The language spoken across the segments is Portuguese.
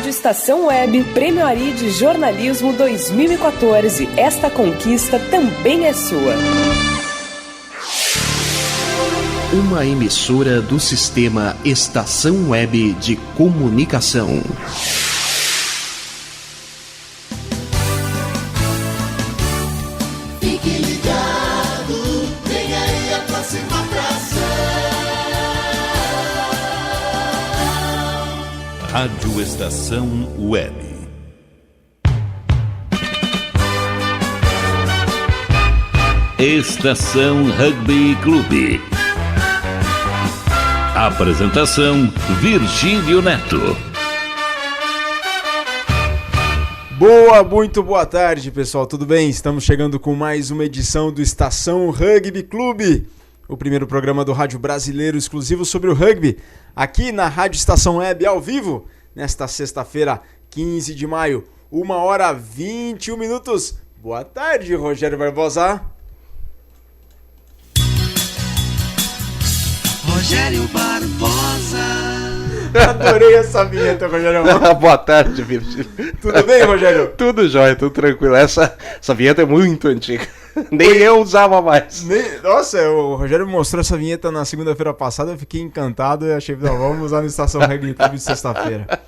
Rádio Estação Web, Prêmio Ari de Jornalismo 2014. Esta conquista também é sua. Uma emissora do sistema Estação Web de Comunicação. Fique ligado, vem aí a próxima atração. Rádio Estação Web. Estação Rugby Clube. Apresentação: Virgílio Neto. Muito boa tarde, pessoal, tudo bem? Estamos chegando com mais uma edição do Estação Rugby Clube, o primeiro programa do rádio brasileiro exclusivo sobre o rugby, aqui na Rádio Estação Web, ao vivo, nesta sexta-feira, 15 de maio, 1h21. Boa tarde, Rogério Barbosa. Rogério Barbosa. Adorei essa vinheta, Rogério. Boa tarde, Virgílio. Tudo bem, Rogério? Tudo jóia, tudo tranquilo. Essa vinheta é muito antiga. Nem eu usava mais. Nossa, o Rogério mostrou essa vinheta na segunda-feira passada, eu fiquei encantado e achei, vamos usar no Estação Rugby Clube de sexta-feira.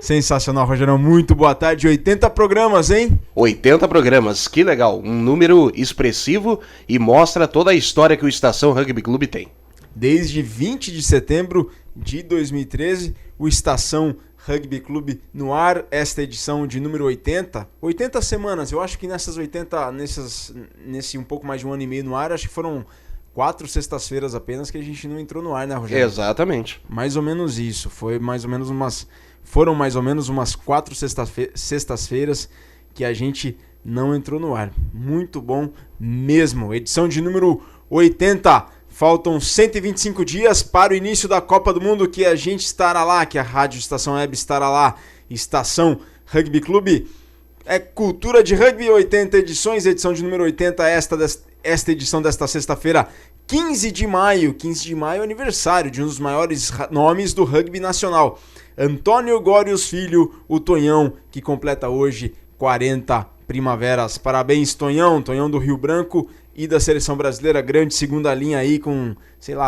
Sensacional, Rogério. Muito boa tarde. 80 programas, hein? 80 programas, que legal. Um número expressivo e mostra toda a história que o Estação Rugby Clube tem. Desde 20 de setembro de 2013, o Estação Rugby Clube no ar, esta edição de número 80. 80 semanas, eu acho que nesse um pouco mais de um ano e meio no ar, acho que foram 4 sextas-feiras apenas que a gente não entrou no ar, né, Rogério? Exatamente. Mais ou menos isso, foram mais ou menos umas 4 sextas-feiras que a gente não entrou no ar. Muito bom mesmo. Edição de número 80. Faltam 125 dias para o início da Copa do Mundo, que a gente estará lá, que a Rádio Estação Web estará lá. Estação Rugby Clube é cultura de rugby, 80 edições, edição de número 80, esta edição desta sexta-feira, 15 de maio, aniversário de um dos maiores nomes do rugby nacional, Antônio Górios Filho, o Tonhão, que completa hoje 40 primaveras. Parabéns, Tonhão do Rio Branco e da Seleção Brasileira, grande segunda linha aí com,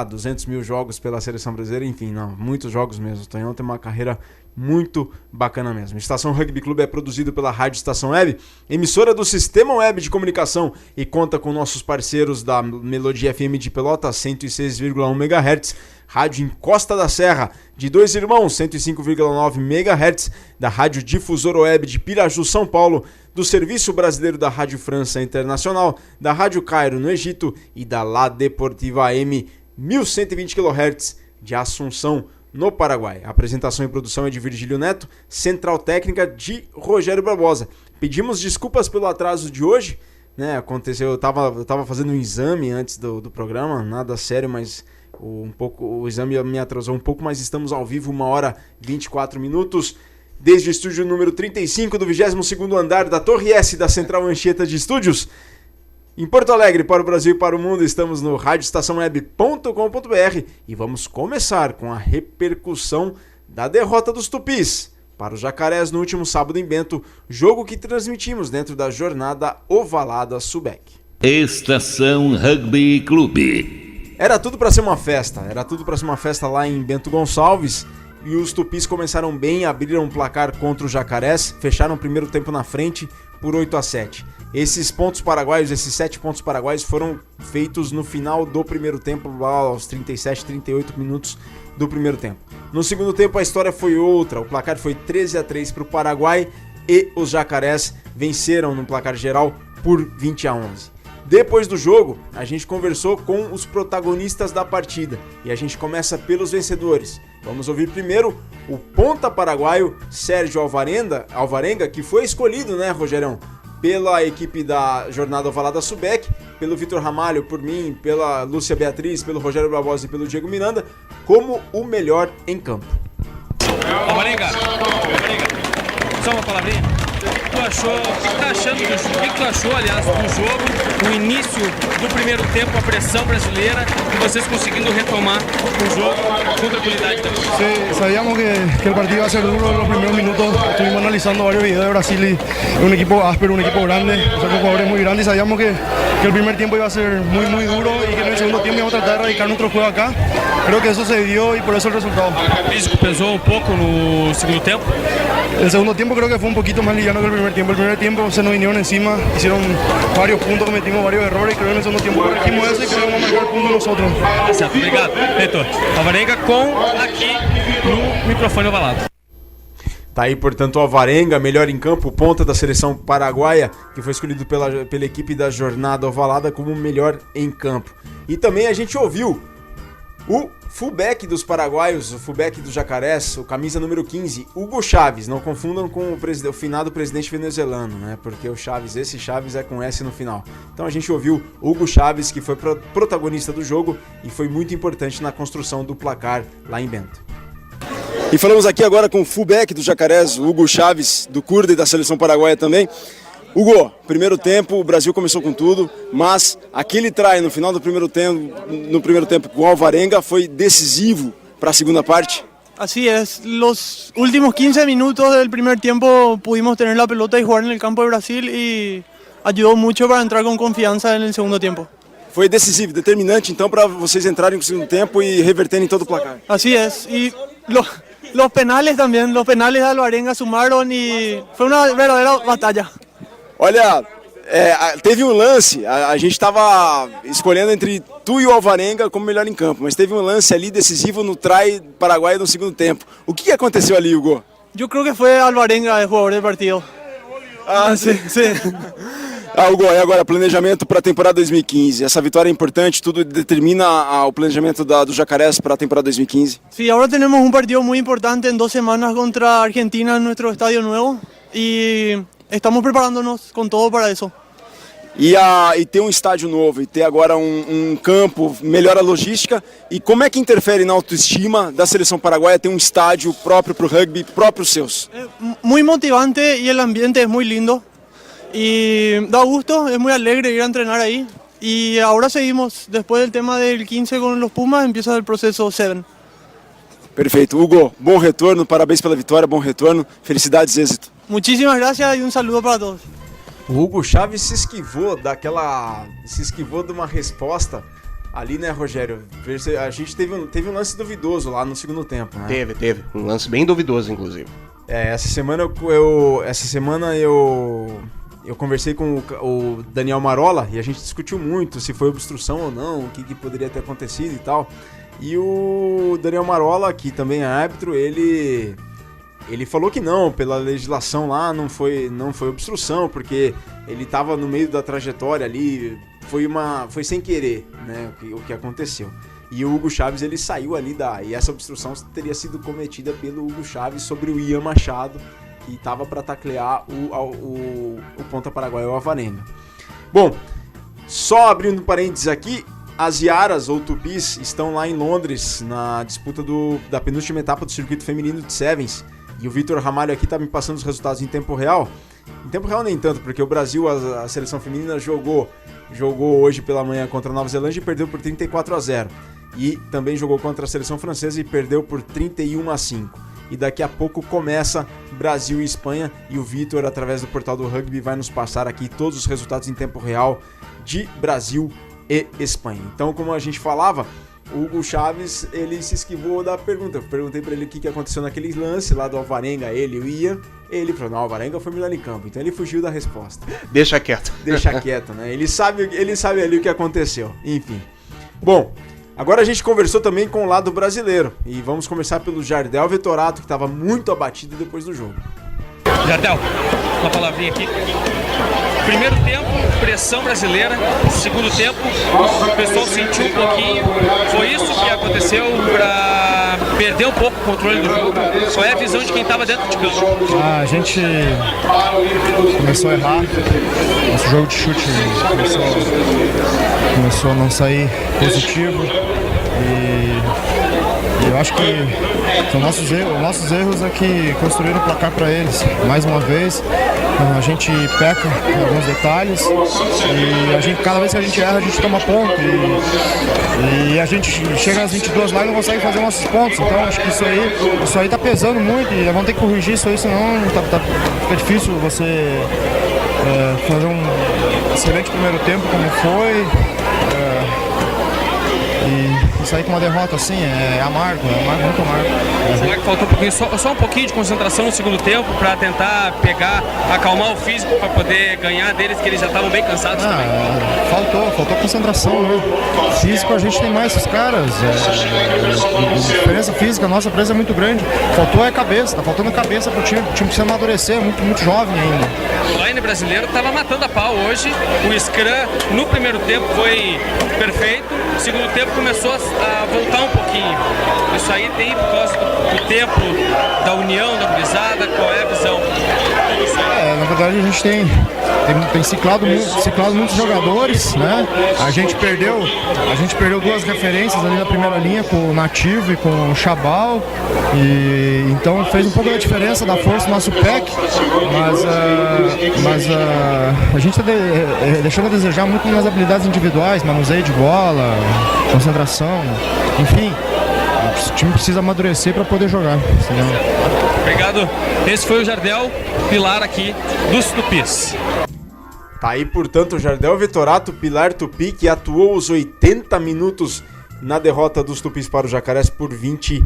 200 mil jogos pela Seleção Brasileira, enfim, muitos jogos mesmo. O Tonhão tem uma carreira muito bacana mesmo. Estação Rugby Clube é produzido pela Rádio Estação Web, emissora do Sistema Web de Comunicação, e conta com nossos parceiros da Melodia FM de Pelotas, 106,1 MHz, Rádio em Costa da Serra, de Dois Irmãos, 105,9 MHz, da Rádio Difusora Web de Piraju, São Paulo, do Serviço Brasileiro da Rádio França Internacional, da Rádio Cairo, no Egito, e da La Deportiva AM, 1120 kHz, de Assunção, no Paraguai. A apresentação e produção é de Virgílio Neto, central técnica de Rogério Barbosa. Pedimos desculpas pelo atraso de hoje, né? Aconteceu, eu tava fazendo um exame antes do programa, nada sério, mas o exame me atrasou um pouco, mas estamos ao vivo, 1h24. Desde o estúdio número 35 do 22º andar da Torre S da Central Anchieta de Estúdios, em Porto Alegre, para o Brasil e para o mundo, estamos no radioestaçãoweb.com.br e vamos começar com a repercussão da derrota dos Tupis para os Jacarés no último sábado em Bento, jogo que transmitimos dentro da jornada Ovalada Subec. Estação Rugby Clube. Era tudo para ser uma festa lá em Bento Gonçalves, e os Tupis começaram bem, abriram um placar contra os Jacarés, fecharam o primeiro tempo na frente por 8-7. Esses 7 pontos paraguaios foram feitos no final do primeiro tempo, lá aos 37, 38 minutos do primeiro tempo. No segundo tempo a história foi outra, o placar foi 13-3 para o Paraguai e os Jacarés venceram no placar geral por 20-11. Depois do jogo, a gente conversou com os protagonistas da partida e a gente começa pelos vencedores. Vamos ouvir primeiro o ponta paraguaio Sérgio Alvarenga, que foi escolhido, né, Rogerão, pela equipe da Jornada Ovalada Subec, pelo Vitor Ramalho, por mim, pela Lúcia Beatriz, pelo Rogério Barbosa e pelo Diego Miranda, como o melhor em campo. Alvarenga, só uma palavrinha. tá achando do jogo? O que tu achou, aliás, do jogo, o início do primeiro tempo, a pressão brasileira e vocês conseguindo retomar o jogo com tranquilidade também? Sí, sabíamos que el partido iba a ser duro en los primeros minutos. Estuvimos analizando varios videos de Brasil y es un equipo áspero, un equipo grande, o sea, con jugadores muy grandes, y sabíamos que el primer tiempo iba a ser muy duro y que en el segundo tiempo íbamos a tratar de erradicar nuestro juego acá. Creo que eso se dio y por eso el resultado. O físico pesou um pouco no segundo tempo? El segundo tiempo creo que fue un poquito más liviano que el primer tiempo. El primer tiempo se nos vinieron encima, hicieron varios puntos, cometimos varios errores y creo que en el segundo tiempo corregimos eso y creo que vamos a marcar puntos nosotros. Certo, obrigado. Heitor, Alvarenga com aqui no microfone ovalado. Tá aí, portanto, o Alvarenga, melhor em campo, ponta da seleção paraguaia, que foi escolhido pela equipe da Jornada Ovalada como melhor em campo. E também a gente ouviu o fullback dos paraguaios, o fullback do Jacarés, o camisa número 15, Hugo Chávez. Não confundam com o finado presidente venezuelano, né? Porque o Chávez, esse Chávez é com S no final. Então a gente ouviu Hugo Chávez, que foi protagonista do jogo e foi muito importante na construção do placar lá em Bento. E falamos aqui agora com o fullback do Jacarés, o Hugo Chávez, do Curda e da seleção paraguaia também. Hugo, primeiro tempo, o Brasil começou com tudo, mas aquele try no final do primeiro tempo com o Alvarenga foi decisivo para a segunda parte. Así es, los últimos 15 minutos del primer tiempo pudimos tener la pelota y jugar en el campo de Brasil y ayudó mucho para entrar con confianza en el segundo tiempo. Foi decisivo, determinante então para vocês entrarem no segundo tempo e reverterem todo o placar. Así es, y los penales también, los penales de Alvarenga sumaron y fue una verdadera batalla. Olha, teve um lance, a gente estava escolhendo entre tu e o Alvarenga como melhor em campo, mas teve um lance ali decisivo no try paraguaio no segundo tempo. O que aconteceu ali, Hugo? Yo creo que fue Alvarenga el jugador del partido. Ah, sim. Hugo, e agora, planejamento para a temporada 2015. Essa vitória é importante, tudo determina o planejamento do Jacarés para a temporada 2015. Sí, ahora tenemos un partido muy importante en 2 semanas contra Argentina en nuestro estadio nuevo y estamos preparándonos con todo para eso. E ter um estádio novo e ter agora um campo, melhora a logística. E como é que interfere na autoestima da seleção paraguaia ter um estádio próprio para o rugby, próprios seus? Muy motivante y el ambiente es muy lindo. Y da gusto, es muy alegre ir a entrenar ahí. Y ahora seguimos, después del tema del 15 con los Pumas, empieza el proceso 7. Perfeito. Hugo, bom retorno, parabéns pela vitória, bom retorno, felicidades e êxito. Muchísimas gracias y un saludo para todos. O Hugo Chávez se esquivou de uma resposta ali, né, Rogério? A gente teve um lance duvidoso lá no segundo tempo, né? Teve. Um lance bem duvidoso, inclusive. Essa semana eu conversei com o Daniel Marola e a gente discutiu muito se foi obstrução ou não, o que poderia ter acontecido e tal. E o Daniel Marola, que também é árbitro, ele falou que não, pela legislação lá não foi obstrução, porque ele estava no meio da trajetória ali, foi sem querer, né, o que aconteceu. E o Hugo Chávez, ele saiu ali e essa obstrução teria sido cometida pelo Hugo Chávez sobre o Ian Machado, que estava para taclear o ponta paraguaio Alvarenga. Bom, só abrindo parênteses aqui, as Iaras ou Tupis estão lá em Londres na disputa da penúltima etapa do circuito feminino de Sevens. E o Vitor Ramalho aqui tá me passando os resultados em tempo real. Em tempo real nem tanto, porque o Brasil, a seleção feminina, jogou hoje pela manhã contra a Nova Zelândia e perdeu por 34-0. E também jogou contra a seleção francesa e perdeu por 31-5. E daqui a pouco começa Brasil e Espanha, e o Vitor, através do portal do rugby, vai nos passar aqui todos os resultados em tempo real de Brasil e Espanha. Então, como a gente falava, o Hugo Chávez, ele se esquivou da pergunta. Eu perguntei pra ele o que aconteceu naquele lance lá do Alvarenga, ele e o Ian. Ele falou, não, o Alvarenga foi melhor em campo. Então ele fugiu da resposta. Deixa quieto, né? Ele sabe ali o que aconteceu. Enfim. Bom, agora a gente conversou também com o lado brasileiro. E vamos começar pelo Jardel Vettorato, que estava muito abatido depois do jogo. Jardel, uma palavrinha aqui. Primeiro tempo, pressão brasileira. Segundo tempo, o pessoal sentiu um pouquinho. Foi isso que aconteceu para perder um pouco o controle do jogo? Qual é a visão de quem estava dentro de campo? A gente começou a errar. Nosso jogo de chute começou a não sair positivo. E Eu acho que são nossos erros é que construíram o placar para eles. Mais uma vez, a gente peca em alguns detalhes e cada vez que a gente erra, a gente toma ponto. E a gente chega às 22 lá e não consegue fazer nossos pontos. Então acho que isso aí tá pesando muito e vamos ter que corrigir isso aí, senão fica difícil você fazer um excelente primeiro tempo como foi. E sair com uma derrota assim é amargo, muito amargo. Será que faltou um pouquinho, só um pouquinho de concentração no segundo tempo para tentar acalmar o físico para poder ganhar deles, que eles já estavam bem cansados também? Faltou concentração, né? Físico a gente tem mais esses caras, diferença física, a nossa presa é muito grande. Faltou cabeça, tá faltando cabeça pro time, o time precisa amadurecer, muito jovem ainda. O line brasileiro estava matando a pau hoje, o scrum no primeiro tempo foi perfeito, no segundo tempo começou a voltar um pouquinho. Isso aí tem por causa do tempo, da união, da gurizada, qual é a visão? Na verdade a gente tem ciclado muitos jogadores, né? A gente perdeu duas referências ali na primeira linha com o Nativo e com o Chabal, e então fez um pouco da diferença da força do nosso pack, mas a gente está deixando a desejar muito nas habilidades individuais, manuseio de bola, concentração, enfim. O time precisa amadurecer para poder jogar. Senão... Obrigado. Esse foi o Jardel, pilar aqui dos Tupis. Tá aí, portanto, o Jardel Vitorato, pilar tupi, que atuou os 80 minutos na derrota dos Tupis para o Jacarés por 20-11.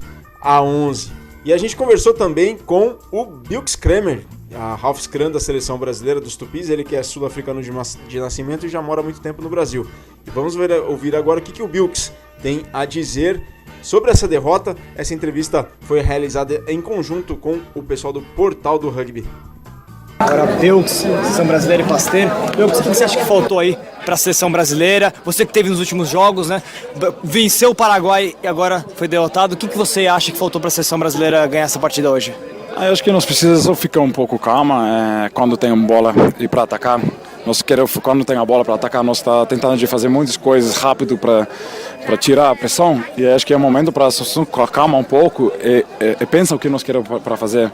E a gente conversou também com o Bilks Kramer, a half scrum da seleção brasileira dos Tupis, ele que é sul-africano de nascimento e já mora há muito tempo no Brasil. E vamos ouvir agora o que o Bilks tem a dizer sobre essa derrota. Essa entrevista foi realizada em conjunto com o pessoal do Portal do Rugby. Agora, Bilks, seleção brasileira e Pasteur. Bilks, o que você acha que faltou aí para a seleção brasileira? Você que teve nos últimos jogos, né? Venceu o Paraguai e agora foi derrotado. O que você acha que faltou para a seleção brasileira ganhar essa partida hoje? Eu acho que nós precisamos só ficar um pouco calma quando tem uma bola e para atacar. Quando tem a bola para atacar, nós está tentando de fazer muitas coisas rápido para tirar a pressão, e acho que é o momento para calmar um pouco e pensar o que nós queremos para fazer.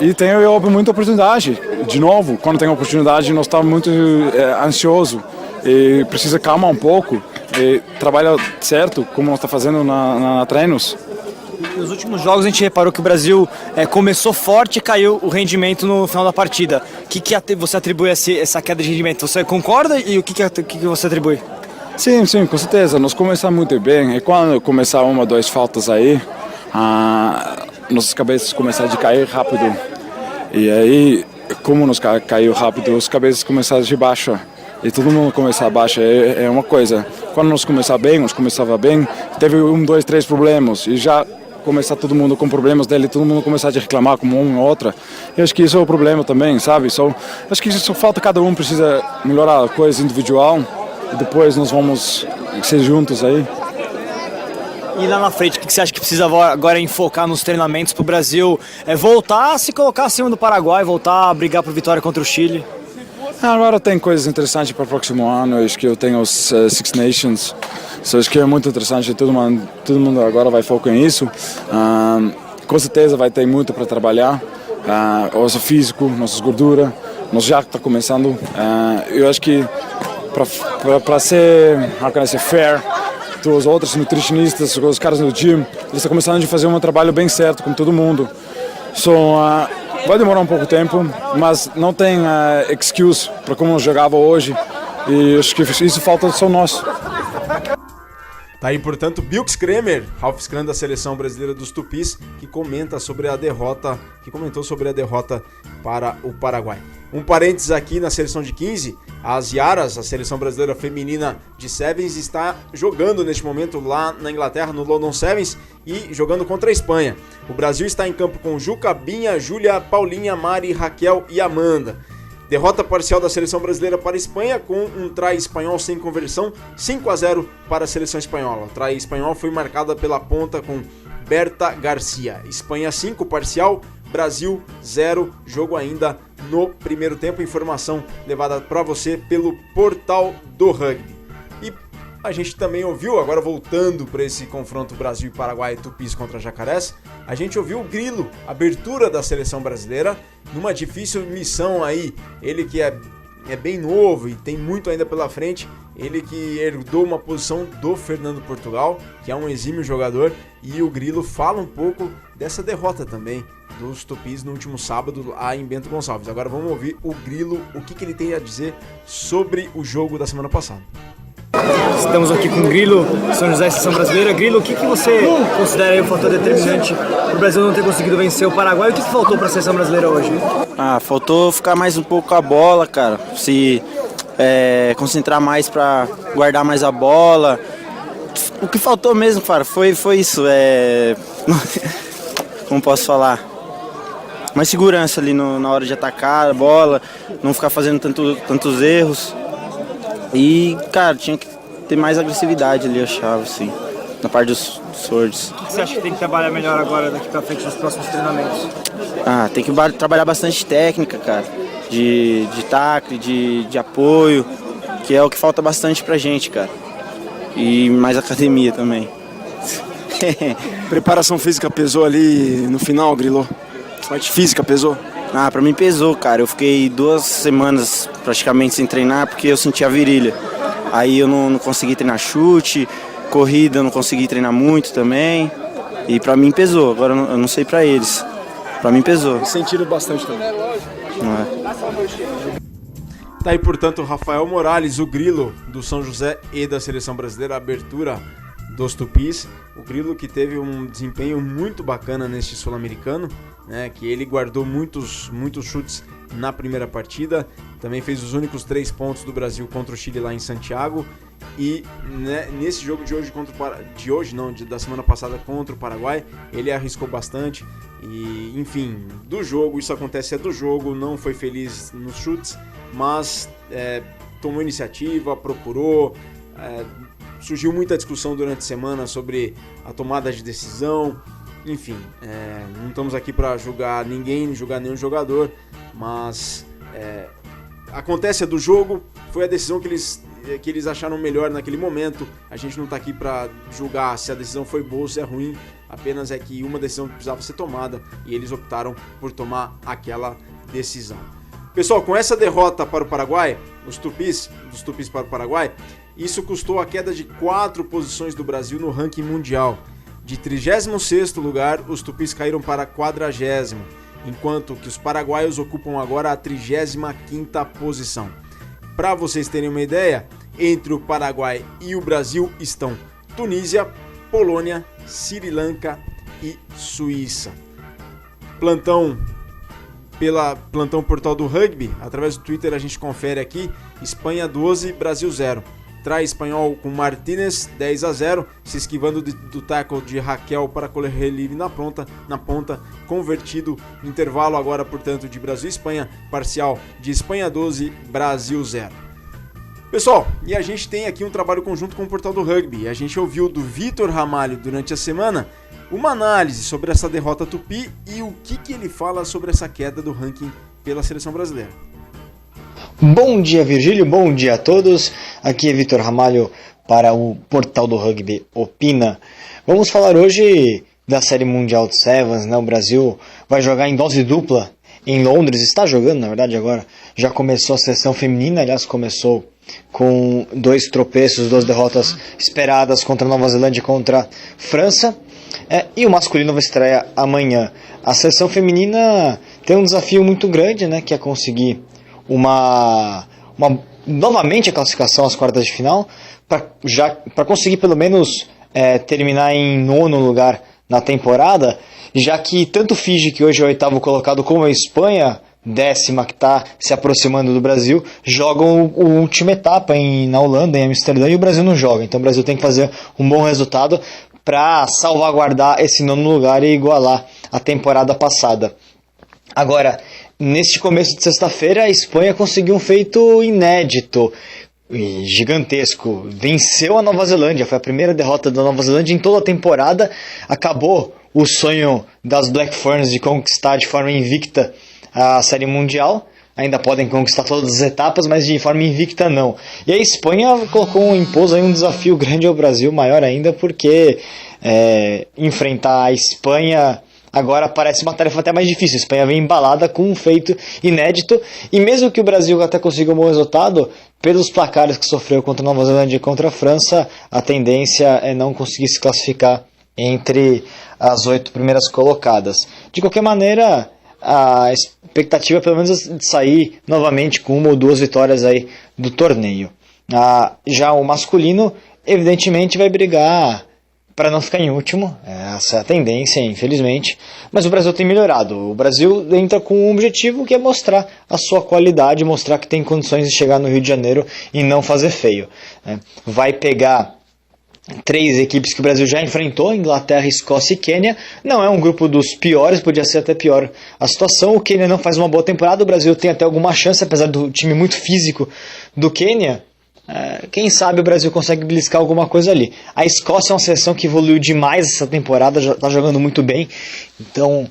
E tem muita oportunidade. De novo, quando tem oportunidade, nós estamos muito ansioso e precisa calmar um pouco e trabalhar certo, como nós está fazendo na treinos. Nos últimos jogos a gente reparou que o Brasil começou forte e caiu o rendimento no final da partida. O que você atribui a essa queda de rendimento? Você concorda e o que você atribui? Sim, com certeza. Nós começamos muito bem e quando começar uma ou duas faltas aí, nossas cabeças começaram a cair rápido. E aí, como nos caiu rápido, as cabeças começaram de baixo. E todo mundo começar baixo é uma coisa. Quando nós começava bem, teve 1, 2, 3 problemas e já começar todo mundo com problemas dele, todo mundo começar a reclamar como uma ou outra. Eu acho que isso é o problema também, sabe? Acho que só falta cada um precisa melhorar a coisa individual e depois nós vamos ser juntos aí. E lá na frente, o que você acha que precisa agora enfocar nos treinamentos para o Brasil? Voltar a se colocar acima do Paraguai, voltar a brigar por vitória contra o Chile? Agora tem coisas interessantes para o próximo ano. Acho que eu tenho os Six Nations. Acho que é muito interessante. Todo mundo agora vai focar nisso. Com certeza vai ter muito para trabalhar. Nosso físico, nossas gorduras. Nós já está começando. Eu acho que para ser fair, os outros nutricionistas, os caras no gym, eles estão começando a fazer um trabalho bem certo com todo mundo. Vai demorar um pouco de tempo, mas não tem excuse para como eu jogava hoje. E acho que isso falta só nós. Tá aí, portanto, Bilks Kramer, half scrum da seleção brasileira dos Tupis, que comentou sobre a derrota para o Paraguai. Um parênteses aqui na seleção de 15, as Yaras, a seleção brasileira feminina de Sevens, está jogando neste momento lá na Inglaterra, no London Sevens, e jogando contra a Espanha. O Brasil está em campo com Juca, Binha, Júlia, Paulinha, Mari, Raquel e Amanda. Derrota parcial da seleção brasileira para a Espanha, com um try espanhol sem conversão, 5-0 para a seleção espanhola. O try espanhol foi marcada pela ponta com Berta Garcia. Espanha 5, parcial, Brasil 0, jogo ainda no primeiro tempo. Informação levada para você pelo Portal do Rugby. E A gente também ouviu, agora voltando para esse confronto Brasil e Paraguai, Tupis contra Jacarés, a gente ouviu o Grilo, abertura da seleção brasileira, numa difícil missão aí, ele que é bem novo e tem muito ainda pela frente, ele que herdou uma posição do Fernando Portugal, que é um exímio jogador, e o Grilo fala um pouco dessa derrota também dos Tupis no último sábado lá em Bento Gonçalves. Agora vamos ouvir o Grilo, o que ele tem a dizer sobre o jogo da semana passada. Estamos aqui com o Grilo, São José, seleção brasileira. Grilo, o que você considera aí o fator determinante para o Brasil não ter conseguido vencer o Paraguai? O que faltou para a seleção brasileira hoje? Faltou ficar mais um pouco com a bola, cara. Se concentrar mais para guardar mais a bola. O que faltou mesmo, cara, foi isso. Como posso falar? Mais segurança ali na hora de atacar a bola, não ficar fazendo tantos erros. E, cara, tinha que ter mais agressividade ali, eu achava, assim, na parte dos swords. O que você acha que tem que trabalhar melhor agora, daqui pra frente, nos próximos treinamentos? Tem que trabalhar bastante técnica, cara, de tackle, de apoio, que é o que falta bastante pra gente, cara. E mais academia também. Preparação física pesou ali no final, Grilo? Parte física pesou? Pra mim pesou, cara. Eu fiquei 2 semanas praticamente sem treinar porque eu senti a virilha. Aí eu não consegui treinar chute, corrida eu não consegui treinar muito também. E pra mim pesou. Agora eu não sei pra eles. Pra mim pesou. Sentiram bastante também. Tá aí, portanto, o Rafael Morales, o Grilo do São José e da Seleção Brasileira, a abertura dos Tupis. O Grilo que teve um desempenho muito bacana neste Sul-Americano, né, que ele guardou muitos chutes na primeira partida, também fez os únicos 3 pontos do Brasil contra o Chile lá em Santiago, e né, nesse jogo de hoje, da semana passada contra o Paraguai, ele arriscou bastante, e enfim, do jogo, isso acontece do jogo, não foi feliz nos chutes, mas tomou iniciativa, procurou, surgiu muita discussão durante a semana sobre a tomada de decisão. Enfim, não estamos aqui para julgar ninguém, julgar nenhum jogador, mas acontece do jogo, foi a decisão que eles acharam melhor naquele momento. A gente não está aqui para julgar se a decisão foi boa ou se é ruim, apenas é que uma decisão precisava ser tomada e eles optaram por tomar aquela decisão. Pessoal, com essa derrota para o Paraguai, dos Tupis para o Paraguai, isso custou a queda de 4 posições do Brasil no ranking mundial. De 36º lugar, os Tupis caíram para 40º, enquanto que os paraguaios ocupam agora a 35ª posição. Para vocês terem uma ideia, entre o Paraguai e o Brasil estão Tunísia, Polônia, Sri Lanka e Suíça. Plantão Portal do Rugby, através do Twitter a gente confere aqui, Espanha 12, Brasil 0. Traz espanhol com Martínez 10-0, se esquivando do tackle de Raquel para correr livre na ponta, convertido, intervalo agora, portanto, de Brasil e Espanha, parcial de Espanha 12, Brasil 0. Pessoal, e a gente tem aqui um trabalho conjunto com o Portal do Rugby, a gente ouviu do Vitor Ramalho durante a semana uma análise sobre essa derrota Tupi e o que ele fala sobre essa queda do ranking pela seleção brasileira. Bom dia, Virgílio, bom dia a todos. Aqui é Vitor Ramalho para o Portal do Rugby Opina. Vamos falar hoje da Série Mundial de Sevens, né? O Brasil vai jogar em dose dupla em Londres, está jogando na verdade agora. Já começou a seleção feminina, aliás começou com 2 tropeços, 2 derrotas esperadas contra Nova Zelândia e contra França. E o masculino vai estrear amanhã. A seleção feminina tem um desafio muito grande, né? Que é conseguir novamente a classificação às quartas de final, para conseguir pelo menos terminar em 9º lugar na temporada, já que tanto Fiji, que hoje é o 8º colocado, como a Espanha, 10ª, que está se aproximando do Brasil, jogam a última etapa na Holanda, em Amsterdã, e o Brasil não joga. Então o Brasil tem que fazer um bom resultado para salvaguardar esse 9º lugar e igualar a temporada passada. Agora, neste começo de sexta-feira, a Espanha conseguiu um feito inédito e gigantesco. Venceu a Nova Zelândia, foi a primeira derrota da Nova Zelândia em toda a temporada. Acabou o sonho das Black Ferns de conquistar de forma invicta a Série Mundial. ainda podem conquistar todas as etapas, mas de forma invicta não. E a Espanha impôs aí um desafio grande ao Brasil, maior ainda, porque enfrentar a Espanha agora parece uma tarefa até mais difícil. A Espanha vem embalada com um feito inédito, e mesmo que o Brasil até consiga um bom resultado, pelos placares que sofreu contra a Nova Zelândia e contra a França, a tendência é não conseguir se classificar entre as 8 primeiras colocadas. De qualquer maneira, a expectativa é pelo menos de sair novamente com 1 ou 2 vitórias aí do torneio. Já o masculino, evidentemente, vai brigar para não ficar em último, essa é a tendência, infelizmente, mas o Brasil tem melhorado. O Brasil entra com um objetivo que é mostrar a sua qualidade, mostrar que tem condições de chegar no Rio de Janeiro e não fazer feio. Vai pegar 3 equipes que o Brasil já enfrentou, Inglaterra, Escócia e Quênia. Não é um grupo dos piores, podia ser até pior a situação. O Quênia não faz uma boa temporada, o Brasil tem até alguma chance, apesar do time muito físico do Quênia. Quem sabe o Brasil consegue beliscar alguma coisa ali. A Escócia é uma seleção que evoluiu demais essa temporada, já está jogando muito bem. Então,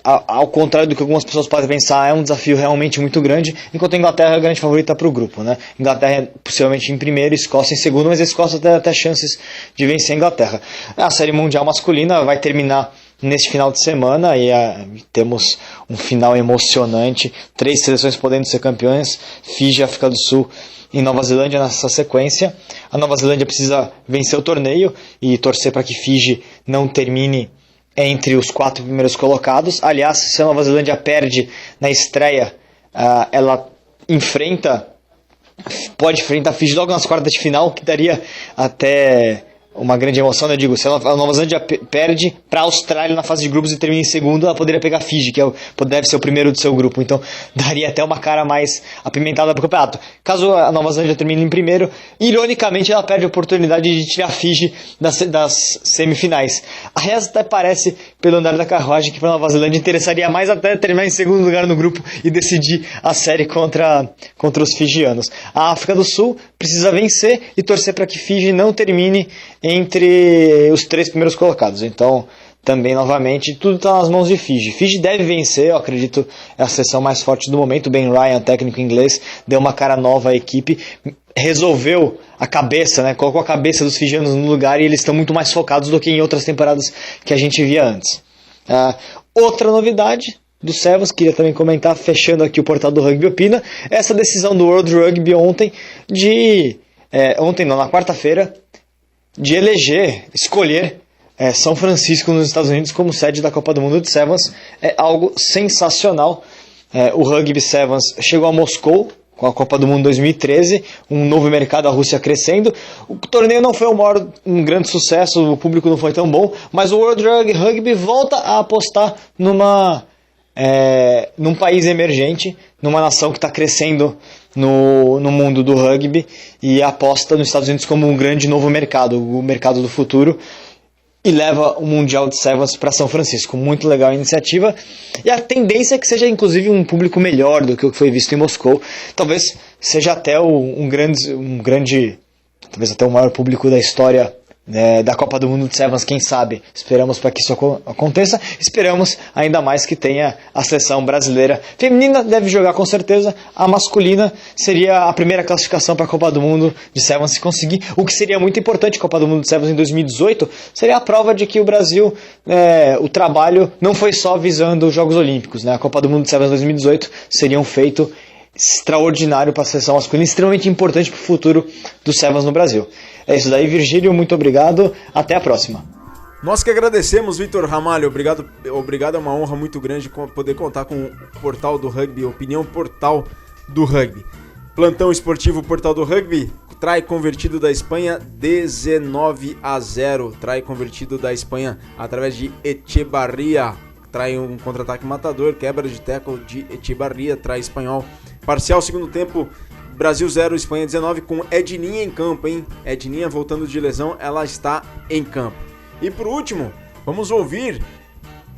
ao contrário do que algumas pessoas podem pensar, é um desafio realmente muito grande, enquanto a Inglaterra é a grande favorita para o grupo, né? Inglaterra é possivelmente em primeiro, Escócia em segundo, mas a Escócia tem até chances de vencer a Inglaterra. A Série Mundial Masculina vai terminar neste final de semana e temos um final emocionante, 3 seleções podendo ser campeões, Fiji, África do Sul e Nova Zelândia nessa sequência. A Nova Zelândia precisa vencer o torneio e torcer para que Fiji não termine entre os 4 primeiros colocados. Aliás, se a Nova Zelândia perde na estreia, ela pode enfrentar a Fiji logo nas quartas de final, que daria até uma grande emoção, né? Eu digo, se a Nova Zelândia perde para a Austrália na fase de grupos e termina em segundo, ela poderia pegar a Fiji, que deve ser o primeiro do seu grupo. Então, daria até uma cara mais apimentada para o campeonato. Caso a Nova Zelândia termine em primeiro, ironicamente, ela perde a oportunidade de tirar a Fiji das semifinais. Aliás, até parece, pelo andar da carruagem, que para a Nova Zelândia interessaria mais até terminar em segundo lugar no grupo e decidir a série contra os fijianos. A África do Sul precisa vencer e torcer para que Fiji não termine entre os 3 primeiros colocados. Então, também, novamente, tudo está nas mãos de Fiji. Fiji deve vencer, eu acredito, é a seleção mais forte do momento. Ben Ryan, técnico inglês, deu uma cara nova à equipe, resolveu a cabeça, né? Colocou a cabeça dos fijianos no lugar e eles estão muito mais focados do que em outras temporadas que a gente via antes. Outra novidade do Sevens, queria também comentar, fechando aqui o portal do Rugby Opina, essa decisão do World Rugby ontem na quarta-feira, de escolher São Francisco nos Estados Unidos como sede da Copa do Mundo de Sevens. É algo sensacional. O Rugby Sevens chegou a Moscou com a Copa do Mundo 2013, um novo mercado, a Rússia crescendo. O torneio não foi um grande sucesso, o público não foi tão bom, mas o World Rugby volta a apostar num país emergente, numa nação que está crescendo no mundo do rugby, e aposta nos Estados Unidos como um grande novo mercado, o mercado do futuro, e leva o Mundial de Sevens para São Francisco. Muito legal a iniciativa, e a tendência é que seja inclusive um público melhor do que o que foi visto em Moscou. Talvez seja até talvez até o maior público da história da Copa do Mundo de Sevens, quem sabe. Esperamos para que isso aconteça. Esperamos ainda mais que tenha a seleção brasileira feminina, deve jogar com certeza. A masculina seria a primeira classificação para a Copa do Mundo de Sevens, se conseguir. O que seria muito importante, a Copa do Mundo de Sevens em 2018 seria a prova de que o Brasil, o trabalho não foi só visando os Jogos Olímpicos, né? A Copa do Mundo de Sevens 2018 seria um feito extraordinário para a seleção masculina, extremamente importante para o futuro do Sevens no Brasil. É isso daí, Virgílio, muito obrigado, até a próxima. Nós que agradecemos, Vitor Ramalho, obrigado, é uma honra muito grande poder contar com o Portal do Rugby, Opinião Portal do Rugby. Plantão esportivo Portal do Rugby, trai convertido da Espanha 19-0, trai convertido da Espanha através de Echevarria, trai um contra-ataque matador, quebra de tackle de Echevarria, trai espanhol. Parcial segundo tempo, Brasil 0, Espanha 19, com Edninha em campo, hein? Edninha voltando de lesão, ela está em campo. E por último, vamos ouvir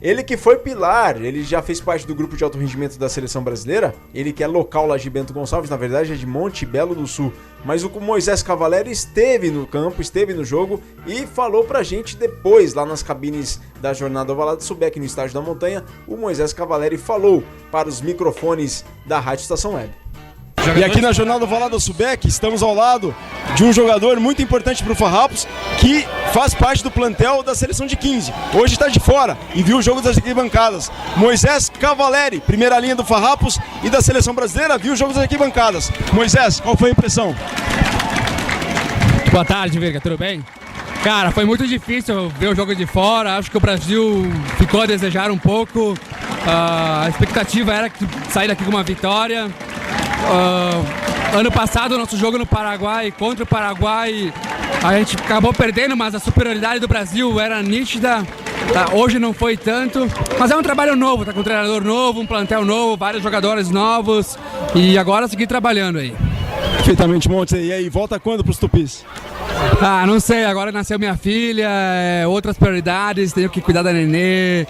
Ele que foi pilar, ele já fez parte do grupo de alto rendimento da seleção brasileira, ele que é local lá de Bento Gonçalves, na verdade é de Monte Belo do Sul, mas o Moisés Cavaleri esteve no campo, esteve no jogo e falou pra gente depois, lá nas cabines da jornada Ovalado Subec no estádio da Montanha, o Moisés Cavaleri falou para os microfones da Rádio Estação Web. E aqui na Jornada Ovalada do Subec, estamos ao lado de um jogador muito importante para o Farrapos, que faz parte do plantel da seleção de 15. Hoje está de fora e viu o jogo das arquibancadas. Moisés Cavaleri, primeira linha do Farrapos e da seleção brasileira, viu o jogo das arquibancadas. Moisés, qual foi a impressão? Boa tarde, Virga, tudo bem? Cara, foi muito difícil ver o jogo de fora, acho que o Brasil ficou a desejar um pouco. A expectativa era sair daqui com uma vitória. Ano passado, o nosso jogo no Paraguai, contra o Paraguai, a gente acabou perdendo, mas a superioridade do Brasil era nítida. Hoje não foi tanto, mas é um trabalho novo, tá com um treinador novo, um plantel novo, vários jogadores novos e agora seguir trabalhando aí. Perfeitamente, Monte. E aí, volta quando para os Tupis? Não sei, agora nasceu minha filha, outras prioridades, tenho que cuidar da nenê,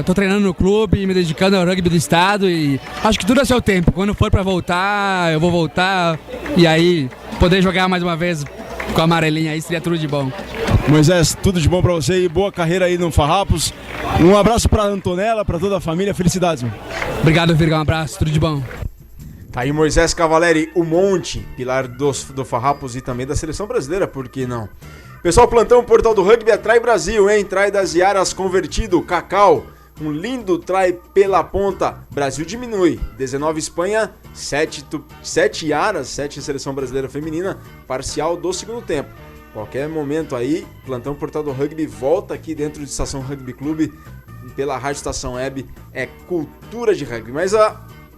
tô treinando no clube, me dedicando ao rugby do estado e acho que tudo é seu tempo. Quando for pra voltar, eu vou voltar e aí poder jogar mais uma vez com a amarelinha aí seria tudo de bom. Moisés, tudo de bom pra você e boa carreira aí no Farrapos. Um abraço pra Antonella, pra toda a família, felicidades, meu. Obrigado, Virga, um abraço, tudo de bom. Tá aí Moisés Cavaleri, o Monte, pilar do Farrapos e também da seleção brasileira, por que não? Pessoal, plantão Portal do Rugby é Trai Brasil, hein? Trai das Iaras convertido, Cacau, um lindo trai pela ponta, Brasil diminui, 19 Espanha, 7 Iaras, 7 seleção brasileira feminina, parcial do segundo tempo. Qualquer momento aí, plantão Portal do Rugby volta aqui dentro de Estação Rugby Clube, pela Rádio Estação Web, é cultura de rugby, mas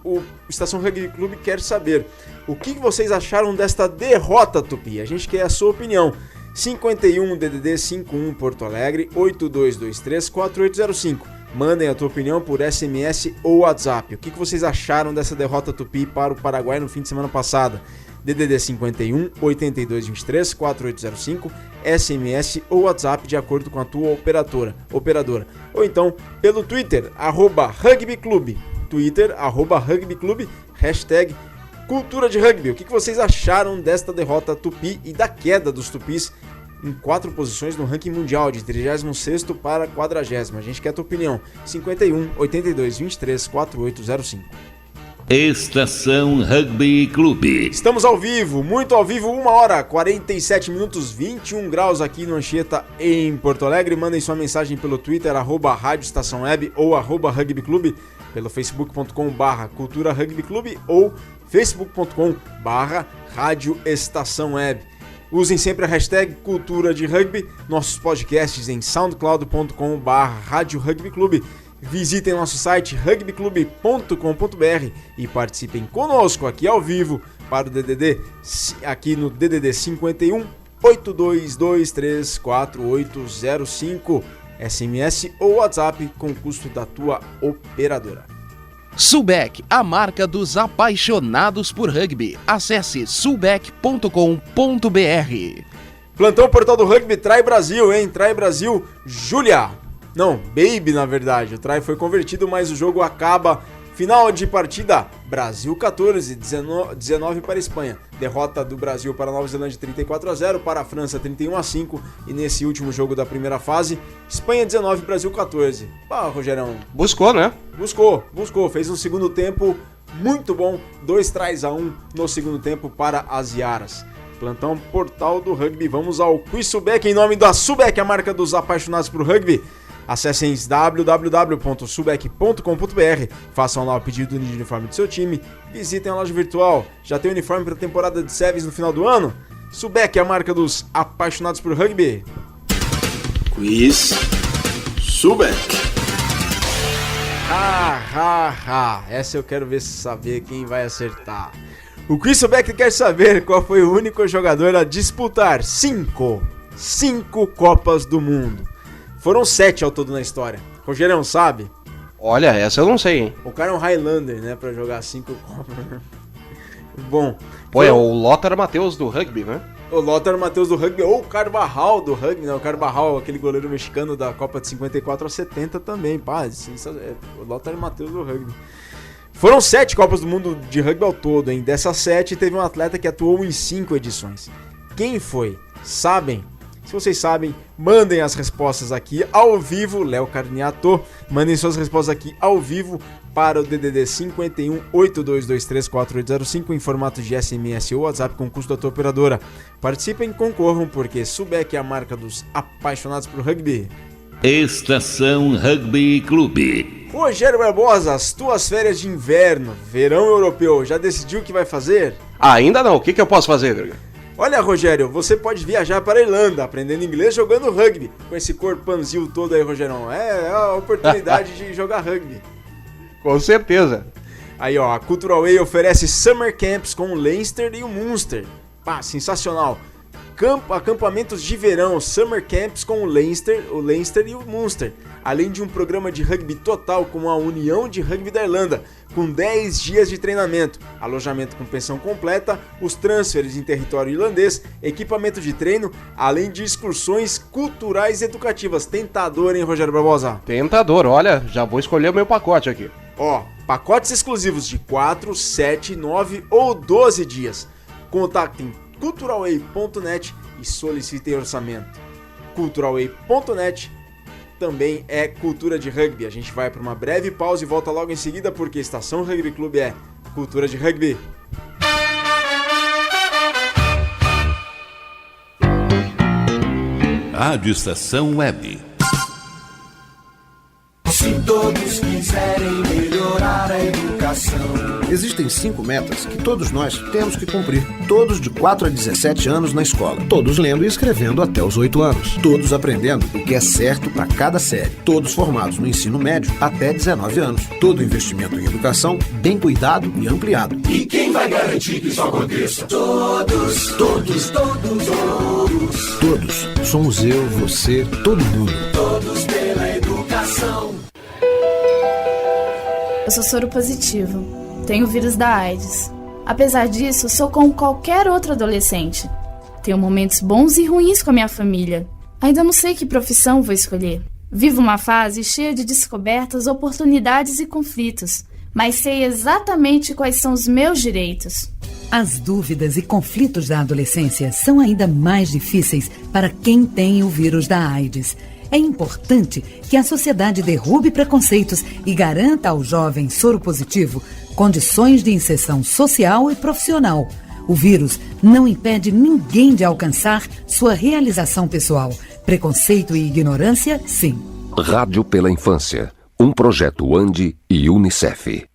o Estação Rugby Clube quer saber o que vocês acharam desta derrota, Tupi. A gente quer a sua opinião. 51 DDD 51 Porto Alegre 82234805. Mandem a tua opinião por SMS ou WhatsApp. O que vocês acharam dessa derrota, Tupi, para o Paraguai no fim de semana passada? DDD 51 82234805, SMS ou WhatsApp de acordo com a tua operadora. Ou então pelo Twitter, @rugbyclube. Twitter, @rugbyclube, hashtag Cultura de Rugby. O que vocês acharam desta derrota Tupi e da queda dos Tupis em 4 posições no ranking mundial, de 36º para 40º? A gente quer a tua opinião. 51 82 23 4805. Estação Rugby Clube. Estamos ao vivo, muito ao vivo, 1h, 47 minutos, 21 graus aqui no Anchieta, em Porto Alegre. Mandem sua mensagem pelo Twitter, @Rádio Estação Web ou @Rugby Clube, pelo facebook.com/Cultura Rugby Clube ou facebook.com/Rádio Estação Web. Usem sempre a hashtag Cultura de Rugby, nossos podcasts em soundcloud.com/Rádio Rugby Clube. Visitem nosso site rugbyclube.com.br e participem conosco aqui ao vivo para o DDD, aqui no DDD 51 82234805, SMS ou WhatsApp com custo da tua operadora. Subec, a marca dos apaixonados por rugby. Acesse subec.com.br. Plantão Portal do Rugby Trai Brasil, hein? Trai Brasil, Júlia. Não, Baby, na verdade. O try foi convertido, mas o jogo acaba. Final de partida, Brasil 14, 19 para a Espanha. Derrota do Brasil para a Nova Zelândia 34-0, para a França 31-5. E nesse último jogo da primeira fase, Espanha 19, Brasil 14. Rogerão. Buscou, né? Buscou. Fez um segundo tempo muito bom. 2-1 no segundo tempo para as Iaras. Plantão Portal do Rugby. Vamos ao Quiz Subec em nome da Subec, a marca dos apaixonados por rugby. Acessem www.subec.com.br, façam lá o pedido de uniforme do seu time, visitem a loja virtual. Já tem uniforme para a temporada de Sevens no final do ano? Subec é a marca dos apaixonados por rugby. Quiz Subec. Essa eu quero saber quem vai acertar. O Quiz Subec quer saber qual foi o único jogador a disputar 5 Copas do Mundo. Foram 7 ao todo na história. Rogerão, sabe? Olha, essa eu não sei, hein? O cara é um Highlander, né? Pra jogar 5 Copas. Bom. Pô, é o Lothar Matthäus do rugby, né? O Lothar Matheus do rugby, ou o Carvajal do rugby, né? O Carvajal, aquele goleiro mexicano da Copa de 54 a 70 também, pá. O Lothar Matheus do rugby. Foram 7 Copas do Mundo de rugby ao todo, hein? Dessas 7, teve um atleta que atuou em 5 edições. Quem foi? Sabem? Se vocês sabem, mandem as respostas aqui ao vivo, Léo Carniato. Mandem suas respostas aqui ao vivo para o DDD 51 8223 4805 em formato de SMS ou WhatsApp com custo da tua operadora. Participem e concorram, porque Subec é a marca dos apaixonados por rugby. Estação Rugby Clube. Rogério Barbosa, as tuas férias de inverno, verão europeu, já decidiu o que vai fazer? Ainda não, o que eu posso fazer, Greg? Olha, Rogério, você pode viajar para a Irlanda, aprendendo inglês jogando rugby. Com esse corpanzil todo aí, Rogerão. É a oportunidade de jogar rugby. Com certeza. Aí, ó, a Cultural Way oferece Summer Camps com o Leinster e o Munster. Pá, sensacional. Acampamentos de verão, Summer Camps com o Leinster e o Munster. Além de um programa de rugby total com a União de Rugby da Irlanda, com 10 dias de treinamento, alojamento com pensão completa, os transfers em território irlandês, equipamento de treino, além de excursões culturais e educativas. Tentador, hein, Rogério Barbosa? Tentador, olha, já vou escolher o meu pacote aqui. Ó, pacotes exclusivos de 4, 7, 9 ou 12 dias. Contactem culturalway.net e solicitem orçamento. Culturalway.net também é cultura de rugby. A gente vai para uma breve pausa e volta logo em seguida, porque Estação Rugby Clube é cultura de rugby. Rádio Estação Web. Se todos quiserem melhorar a educação. Existem 5 metas que todos nós temos que cumprir. Todos de 4 a 17 anos na escola. Todos lendo e escrevendo até os 8 anos. Todos aprendendo o que é certo para cada série. Todos formados no ensino médio até 19 anos. Todo investimento em educação bem cuidado e ampliado. E quem vai garantir que isso aconteça? Todos, todos, todos, todos. Todos. Somos eu, você, todo mundo. Todos pela educação. Eu sou soro positivo, tenho o vírus da AIDS. Apesar disso, sou como qualquer outro adolescente. Tenho momentos bons e ruins com a minha família. Ainda não sei que profissão vou escolher. Vivo uma fase cheia de descobertas, oportunidades e conflitos, mas sei exatamente quais são os meus direitos. As dúvidas e conflitos da adolescência são ainda mais difíceis para quem tem o vírus da AIDS. É importante que a sociedade derrube preconceitos e garanta ao jovem soropositivo condições de inserção social e profissional. O vírus não impede ninguém de alcançar sua realização pessoal. Preconceito e ignorância, sim. Rádio pela Infância, um projeto ANDI e Unicef.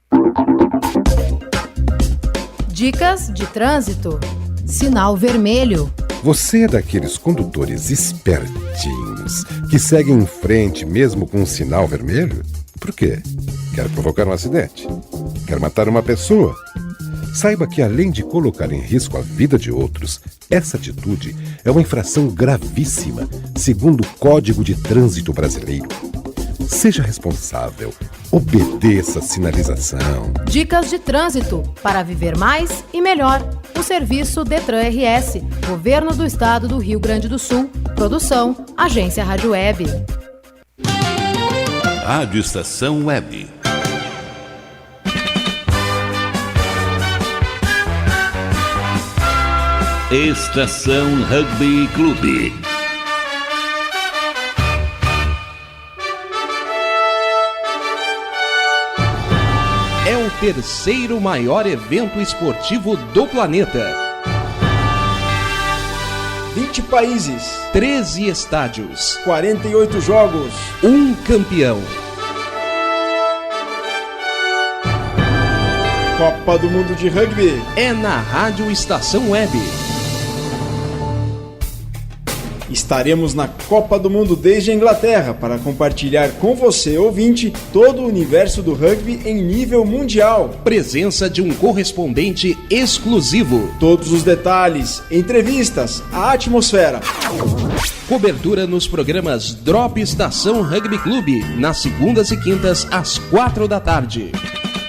Dicas de trânsito. Sinal vermelho. Você é daqueles condutores espertinhos que seguem em frente mesmo com um sinal vermelho? Por quê? Quer provocar um acidente? Quer matar uma pessoa? Saiba que, além de colocar em risco a vida de outros, essa atitude é uma infração gravíssima, segundo o Código de Trânsito Brasileiro. Seja responsável. Obedeça a sinalização. Dicas de trânsito para viver mais e melhor. O serviço Detran RS, Governo do Estado do Rio Grande do Sul. Produção, Agência Rádio Web. Rádio Estação Web. Estação Rugby Clube. É o terceiro maior evento esportivo do planeta. 20 países, 13 estádios, 48 jogos, um campeão. Copa do Mundo de Rugby é na Rádio Estação Web. Estaremos na Copa do Mundo desde a Inglaterra para compartilhar com você, ouvinte, todo o universo do rugby em nível mundial. Presença de um correspondente exclusivo. Todos os detalhes, entrevistas, a atmosfera. Cobertura nos programas Drop Estação Rugby Clube, nas segundas e quintas às 4 da tarde.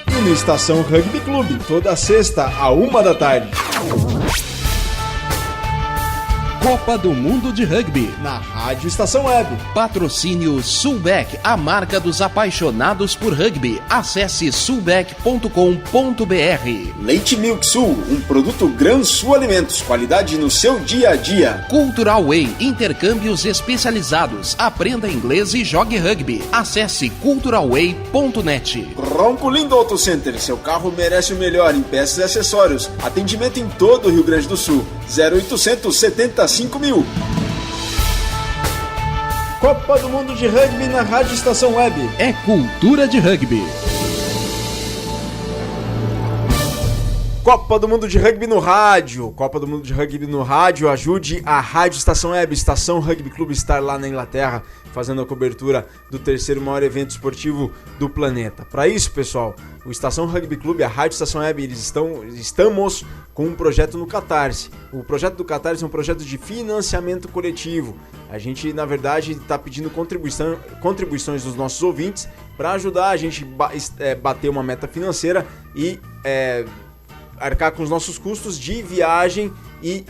E no Estação Rugby Clube, toda sexta à 1 da tarde. Copa do Mundo de Rugby na Rádio Estação Web. Patrocínio Sulbec, a marca dos apaixonados por rugby. Acesse sulbec.com.br. Leite Milk Sul, um produto Gran Sul Alimentos, qualidade no seu dia a dia. Cultural Way, intercâmbios especializados. Aprenda inglês e jogue rugby. Acesse culturalway.net. Ronco Lindo Auto Center, seu carro merece o melhor em peças e acessórios. Atendimento em todo o Rio Grande do Sul. 0800 75 mil. Copa do Mundo de Rugby na Rádio Estação Web. É cultura de rugby. Copa do Mundo de Rugby no rádio. Copa do Mundo de Rugby no rádio. Ajude a Rádio Estação Web, Estação Rugby Clube, estar lá na Inglaterra, fazendo a cobertura do terceiro maior evento esportivo do planeta. Para isso, pessoal, o Estação Rugby Clube, a Rádio Estação Web, estamos com um projeto no Catarse. O projeto do Catarse é um projeto de financiamento coletivo. A gente, na verdade, está pedindo contribuições dos nossos ouvintes para ajudar a gente bater uma meta financeira e arcar com os nossos custos de viagem e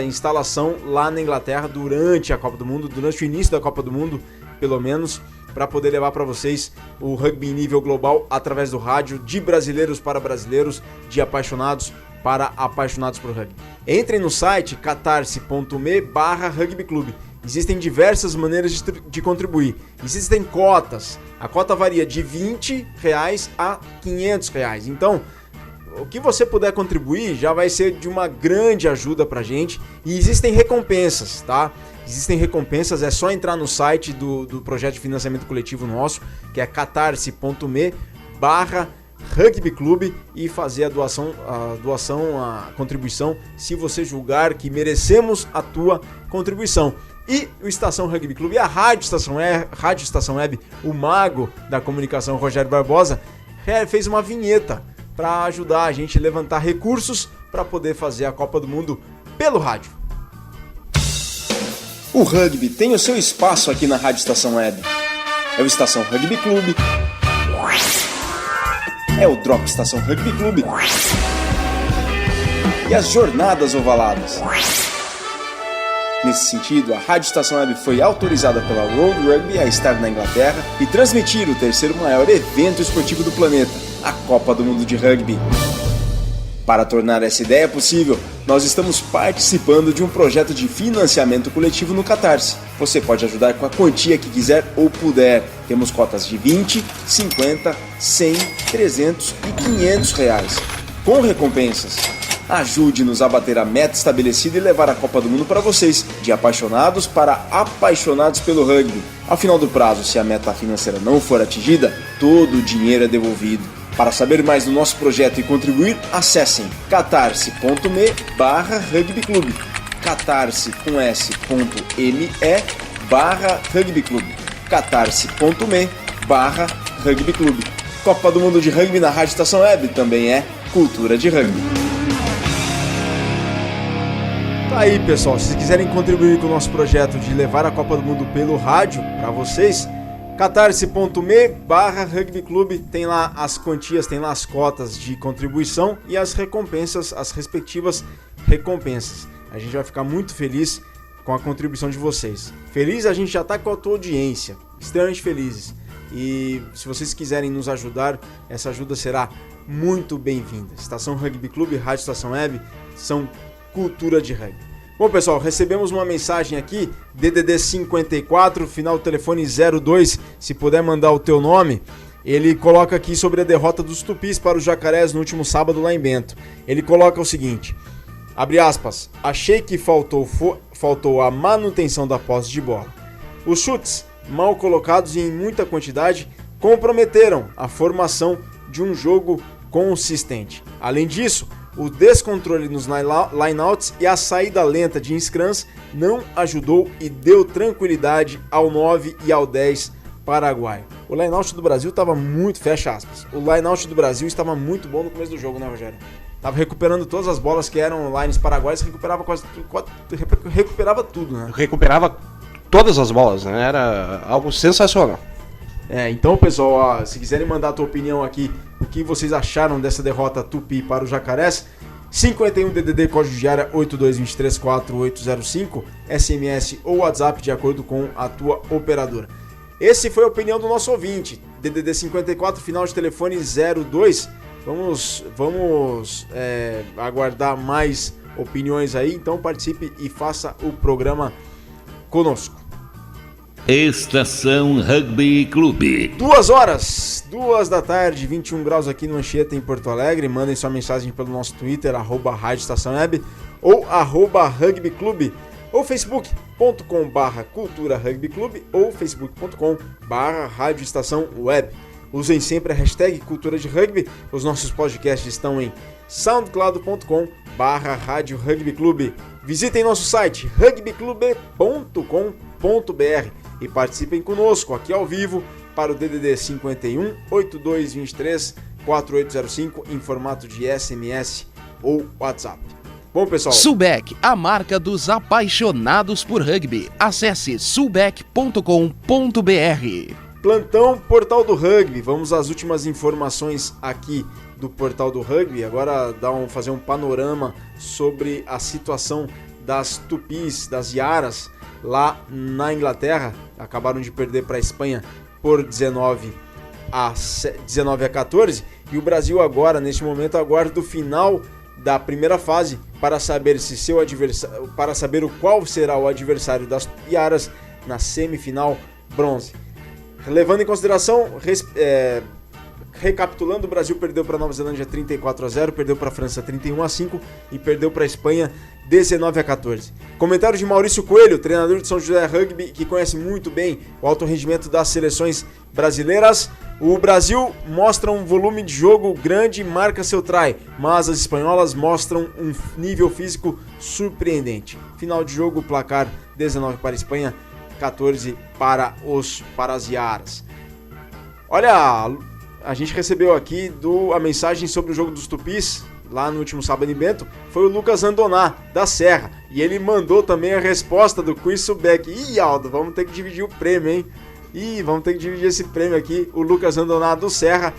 instalação lá na Inglaterra durante a Copa do Mundo, durante o início da Copa do Mundo, pelo menos, para poder levar para vocês o rugby em nível global através do rádio, de brasileiros para brasileiros, de apaixonados para apaixonados por rugby. Entrem no site catarse.me/rugbyclube. Existem diversas maneiras de contribuir. Existem cotas. A cota varia de R$20 a R$500. Então, o que você puder contribuir já vai ser de uma grande ajuda pra gente. E existem recompensas, tá? Existem recompensas, é só entrar no site do projeto de financiamento coletivo nosso, que é catarse.me/rugbyclube, e fazer a contribuição, se você julgar que merecemos a tua contribuição. E o Estação Rugby Clube, a Rádio Estação Web, o mago da comunicação Rogério Barbosa, fez uma vinheta para ajudar a gente a levantar recursos para poder fazer a Copa do Mundo pelo rádio. O rugby tem o seu espaço aqui na Rádio Estação Web. É o Estação Rugby Clube. É o Drop Estação Rugby Clube. E as Jornadas Ovaladas. Nesse sentido, a Rádio Estação Web foi autorizada pela World Rugby a estar na Inglaterra e transmitir o terceiro maior evento esportivo do planeta, a Copa do Mundo de Rugby. Para tornar essa ideia possível, nós estamos participando de um projeto de financiamento coletivo no Catarse. Você pode ajudar com a quantia que quiser ou puder. Temos cotas de 20, 50, 100, 300 e 500 reais, com recompensas. Ajude-nos a bater a meta estabelecida e levar a Copa do Mundo para vocês, de apaixonados para apaixonados pelo rugby. Ao final do prazo, se a meta financeira não for atingida, todo o dinheiro é devolvido. Para saber mais do nosso projeto e contribuir, acessem catarse.me/rugbyclube, catarse.me/rugbyclube, catarse.me/rugbyclube. Copa do Mundo de Rugby na Rádio Estação Web também é cultura de rugby. Tá aí, pessoal, se vocês quiserem contribuir com o nosso projeto de levar a Copa do Mundo pelo rádio para vocês, catarse.me/rugbyclube, tem lá as quantias, tem lá as cotas de contribuição e as recompensas, as respectivas recompensas. A gente vai ficar muito feliz com a contribuição de vocês. Feliz a gente já tá com a tua audiência, extremamente felizes. E se vocês quiserem nos ajudar, essa ajuda será muito bem-vinda. Estação Rugby Clube e Rádio Estação Web são cultura de rugby. Bom, pessoal, recebemos uma mensagem aqui, DDD 54, final do telefone 02, se puder mandar o teu nome. Ele coloca aqui sobre a derrota dos Tupis para os Jacarés no último sábado lá em Bento. Ele coloca o seguinte, abre aspas, achei que faltou a manutenção da posse de bola. Os chutes, mal colocados e em muita quantidade, comprometeram a formação de um jogo consistente. Além disso, o descontrole nos lineouts e a saída lenta de scrums não ajudou e deu tranquilidade ao 9 e ao 10 paraguaio. O lineout do Brasil estava muito, fecha aspas, o lineout do Brasil estava muito bom no começo do jogo, né, Rogério? Tava recuperando todas as bolas que eram lines paraguaios, recuperava tudo, né? Recuperava todas as bolas, né? Era algo sensacional. Então, pessoal, se quiserem mandar a tua opinião aqui, o que vocês acharam dessa derrota Tupi para o Jacarés, 51 DDD, código de área 82234805, SMS ou WhatsApp de acordo com a tua operadora. Esse foi a opinião do nosso ouvinte, DDD 54, final de telefone 02. Vamos aguardar mais opiniões aí, então participe e faça o programa conosco. Estação Rugby Clube. 2 horas, 2 da tarde, 21 graus aqui no Anchieta, em Porto Alegre. Mandem sua mensagem pelo nosso Twitter, @Rádio Estação Web, ou @Rugby Clube, ou facebook.com/Cultura Rugby Clube, ou facebook.com/Rádio Estação Web. Usem sempre a hashtag Cultura de Rugby. Os nossos podcasts estão em soundcloud.com/Rádio Rugby Clube. Visitem nosso site rugbyclube.com.br e participem conosco aqui ao vivo para o DDD 51 8223 4805 em formato de SMS ou WhatsApp. Bom, pessoal, Sulbec, a marca dos apaixonados por rugby. Acesse sulbec.com.br. Plantão Portal do Rugby. Vamos às últimas informações aqui do Portal do Rugby. Agora fazer um panorama sobre a situação das Tupis, das Iaras, lá na Inglaterra. Acabaram de perder para a Espanha por 19-14. E o Brasil agora, neste momento, aguarda o final da primeira fase para saber qual será o adversário das Iaras na semifinal bronze. Levando em consideração, recapitulando, o Brasil perdeu para a Nova Zelândia 34-0, perdeu para a França 31-5 e perdeu para a Espanha 19-14. Comentário de Maurício Coelho, treinador de São José Rugby, que conhece muito bem o alto rendimento das seleções brasileiras. O Brasil mostra um volume de jogo grande e marca seu try, mas as espanholas mostram um nível físico surpreendente. Final de jogo, placar 19 para a Espanha, 14 para as Iaras. Olha, a gente recebeu aqui a mensagem sobre o jogo dos Tupis, lá no último sábado em Bento, foi o Lucas Andoná, da Serra. E ele mandou também a resposta do quiz Sulbec. Ih, Aldo, vamos ter que dividir o prêmio, hein? Vamos ter que dividir esse prêmio aqui. O Lucas Andoná do Serra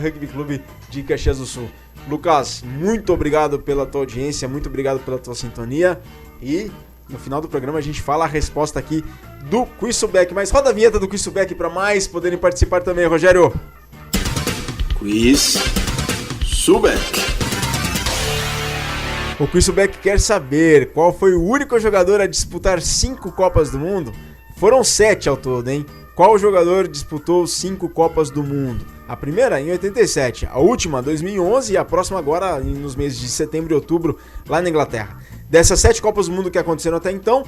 Rugby Clube de Caxias do Sul. Lucas, muito obrigado pela tua audiência, muito obrigado pela tua sintonia. E no final do programa a gente fala a resposta aqui do quiz Sulbec. Mas roda a vinheta do quiz Sulbec para mais poderem participar também, Rogério. Quiz Sulbec. O quiz Sulbec quer saber qual foi o único jogador a disputar 5 Copas do Mundo. Foram 7 ao todo, hein? Qual jogador disputou 5 Copas do Mundo? A primeira em 87, a última 2011 e a próxima agora nos meses de setembro e outubro lá na Inglaterra. Dessas 7 Copas do Mundo que aconteceram até então,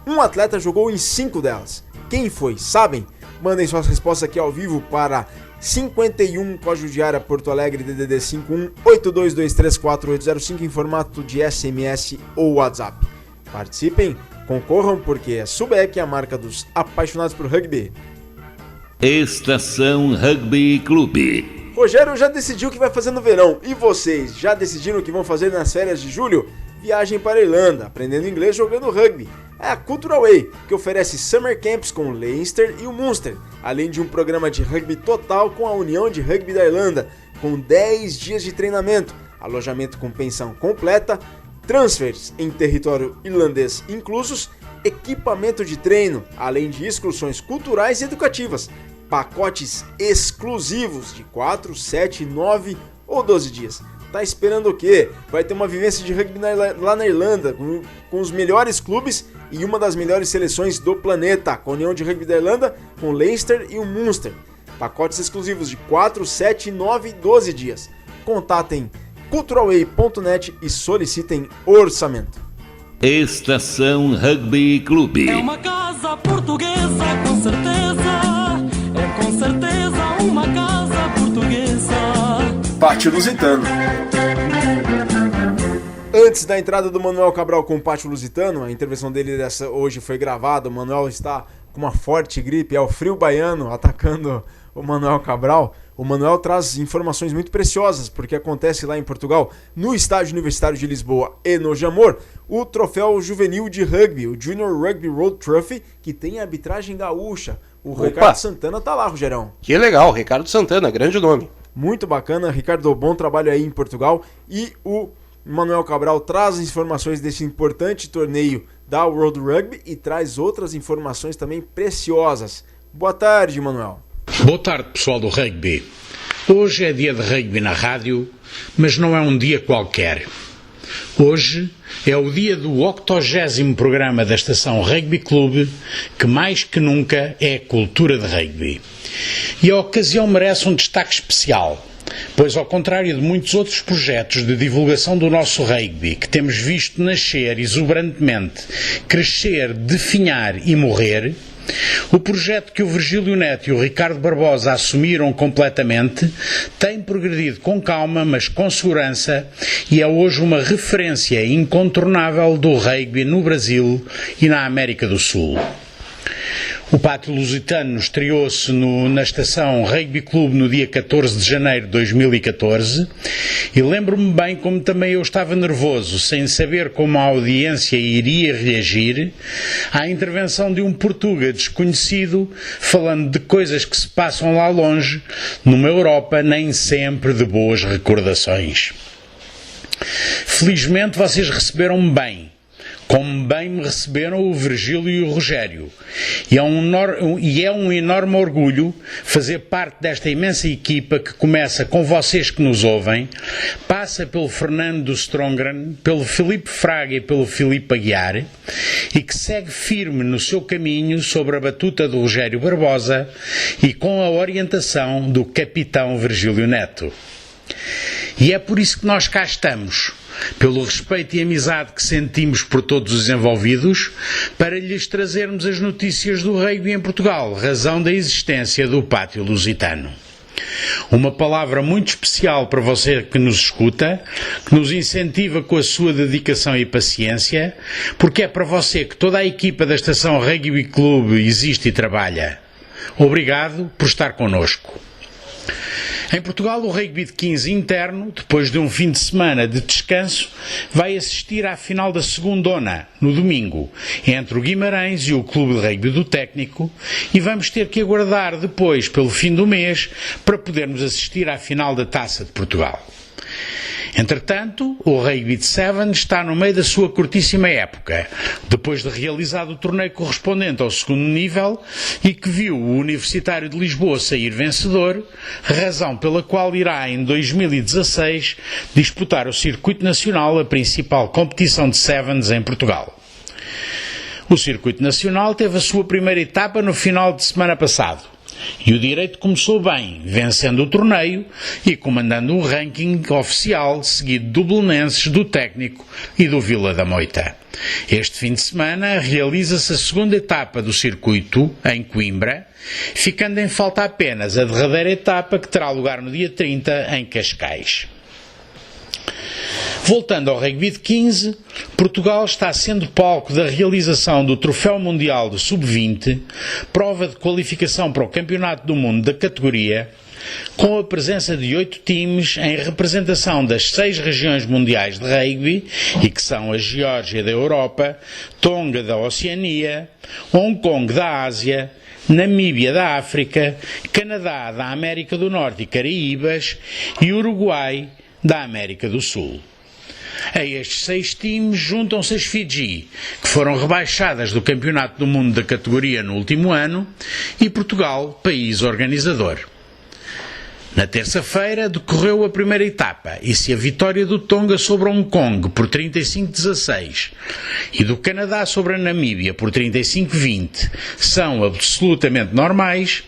um atleta jogou em 5 delas. Quem foi? Sabem? Mandem suas respostas aqui ao vivo para 51 código de área Porto Alegre DDD 51 82234805 em formato de SMS ou WhatsApp. Participem, concorram, porque é Sulbec, a marca dos apaixonados por rugby. Estação Rugby Clube. Rogério já decidiu o que vai fazer no verão. E vocês já decidiram o que vão fazer nas férias de julho? Viagem para a Irlanda, aprendendo inglês jogando rugby. É a Cultural Way, que oferece Summer Camps com o Leinster e o Munster, além de um programa de rugby total com a União de Rugby da Irlanda, com 10 dias de treinamento, alojamento com pensão completa, transfers em território irlandês inclusos, equipamento de treino, além de excursões culturais e educativas, pacotes exclusivos de 4, 7, 9 ou 12 dias. Tá esperando o quê? Vai ter uma vivência de rugby lá na Irlanda, com os melhores clubes e uma das melhores seleções do planeta, com a União de Rugby da Irlanda, com o Leinster e o Munster. Pacotes exclusivos de 4, 7, 9 e 12 dias. Contatem culturalway.net e solicitem orçamento. Estação Rugby Clube. É uma casa portuguesa, com certeza. É com certeza uma casa portuguesa. Pátio Lusitano. Antes da entrada do Manuel Cabral com o Pátio Lusitano, a intervenção dele hoje foi gravada. O Manuel está com uma forte gripe, é o frio baiano atacando o Manuel Cabral. O Manuel traz informações muito preciosas, porque acontece lá em Portugal, no Estádio Universitário de Lisboa e no Jamor, o troféu juvenil de rugby, o Junior Rugby Road Trophy, que tem arbitragem gaúcha. O Ricardo Santana tá lá, Rogerão. Que legal, Ricardo Santana, grande nome. Muito bacana, Ricardo, bom trabalho aí em Portugal. E o Manuel Cabral traz informações desse importante torneio da World Rugby e traz outras informações também preciosas. Boa tarde, Manuel. Boa tarde, pessoal do rugby. Hoje é dia de rugby na rádio, mas não é um dia qualquer. Hoje é o dia do 80º programa da estação Rugby Clube, que mais que nunca é cultura de rugby. E a ocasião merece um destaque especial, pois ao contrário de muitos outros projetos de divulgação do nosso rugby, que temos visto nascer exuberantemente, crescer, definhar e morrer, o projeto que o Virgílio Neto e o Ricardo Barbosa assumiram completamente tem progredido com calma, mas com segurança, e é hoje uma referência incontornável do rugby no Brasil e na América do Sul. O Pátio Lusitano estreou-se na estação Rugby Clube no dia 14 de janeiro de 2014 e lembro-me bem como também eu estava nervoso, sem saber como a audiência iria reagir à intervenção de um portuga desconhecido, falando de coisas que se passam lá longe, numa Europa nem sempre de boas recordações. Felizmente vocês receberam-me bem, como bem me receberam o Virgílio e o Rogério. E é um enorme orgulho fazer parte desta imensa equipa que começa com vocês que nos ouvem, passa pelo Fernando Strongren, pelo Filipe Fraga e pelo Filipe Aguiar, e que segue firme no seu caminho sobre a batuta do Rogério Barbosa e com a orientação do capitão Virgílio Neto. E é por isso que nós cá estamos, pelo respeito e amizade que sentimos por todos os envolvidos, para lhes trazermos as notícias do rugby em Portugal, razão da existência do Pátio Lusitano. Uma palavra muito especial para você que nos escuta, que nos incentiva com a sua dedicação e paciência, porque é para você que toda a equipa da estação Rugby Clube existe e trabalha. Obrigado por estar connosco. Em Portugal, o rugby de 15 interno, depois de um fim de semana de descanso, vai assistir à final da segundona, no domingo, entre o Guimarães e o Clube de Rugby do Técnico, e vamos ter que aguardar depois, pelo fim do mês, para podermos assistir à final da Taça de Portugal. Entretanto, o Rugby de Sevens está no meio da sua curtíssima época, depois de realizado o torneio correspondente ao segundo nível e que viu o Universitário de Lisboa sair vencedor, razão pela qual irá em 2016 disputar o Circuito Nacional, a principal competição de Sevens em Portugal. O Circuito Nacional teve a sua primeira etapa no final de semana passado. E o Direito começou bem, vencendo o torneio e comandando o ranking oficial, seguido do Belenenses, do Técnico e do Vila da Moita. Este fim de semana realiza-se a segunda etapa do circuito, em Coimbra, ficando em falta apenas a derradeira etapa que terá lugar no dia 30, em Cascais. Voltando ao rugby de 15, Portugal está sendo palco da realização do Troféu Mundial de Sub-20, prova de qualificação para o Campeonato do Mundo da categoria, com a presença de 8 times em representação das 6 regiões mundiais de rugby, e que são a Geórgia da Europa, Tonga da Oceania, Hong Kong da Ásia, Namíbia da África, Canadá da América do Norte e Caraíbas e Uruguai da América do Sul. A estes 6 times juntam-se as Fiji, que foram rebaixadas do Campeonato do Mundo da categoria no último ano, e Portugal, país organizador. Na terça-feira decorreu a primeira etapa e se a vitória do Tonga sobre Hong Kong por 35-16 e do Canadá sobre a Namíbia por 35-20 são absolutamente normais,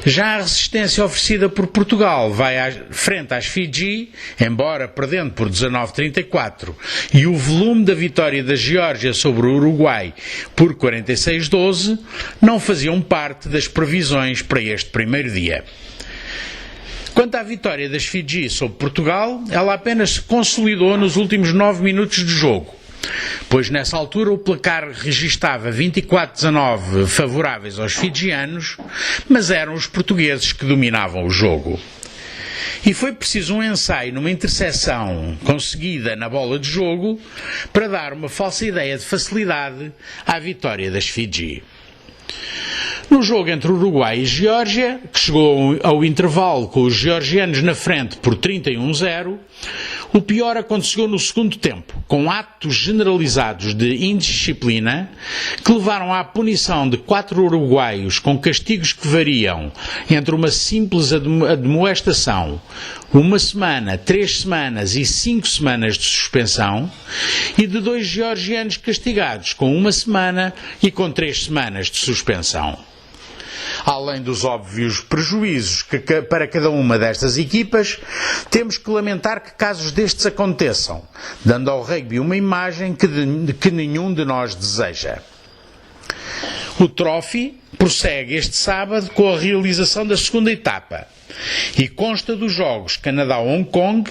já a resistência oferecida por Portugal vai frente às Fiji, embora perdendo por 19-34, e o volume da vitória da Geórgia sobre o Uruguai por 46-12 não faziam parte das previsões para este primeiro dia. Quanto à vitória das Fiji sobre Portugal, ela apenas se consolidou nos últimos 9 minutos de jogo, pois nessa altura o placar registava 24-19 favoráveis aos fijianos, mas eram os portugueses que dominavam o jogo. E foi preciso um ensaio numa interseção conseguida na bola de jogo para dar uma falsa ideia de facilidade à vitória das Fiji. No jogo entre Uruguai e Geórgia, que chegou ao intervalo com os georgianos na frente por 31-0, O pior aconteceu no segundo tempo, com atos generalizados de indisciplina que levaram à punição de 4 uruguaios com castigos que variam entre uma simples admoestação, 1 semana, 3 semanas e 5 semanas de suspensão, e de 2 georgianos castigados com 1 semana e com 3 semanas de suspensão. Além dos óbvios prejuízos para cada uma destas equipas, temos que lamentar que casos destes aconteçam, dando ao rugby uma imagem que nenhum de nós deseja. O Trophy prossegue este sábado com a realização da segunda etapa e consta dos jogos Canadá-Hong Kong,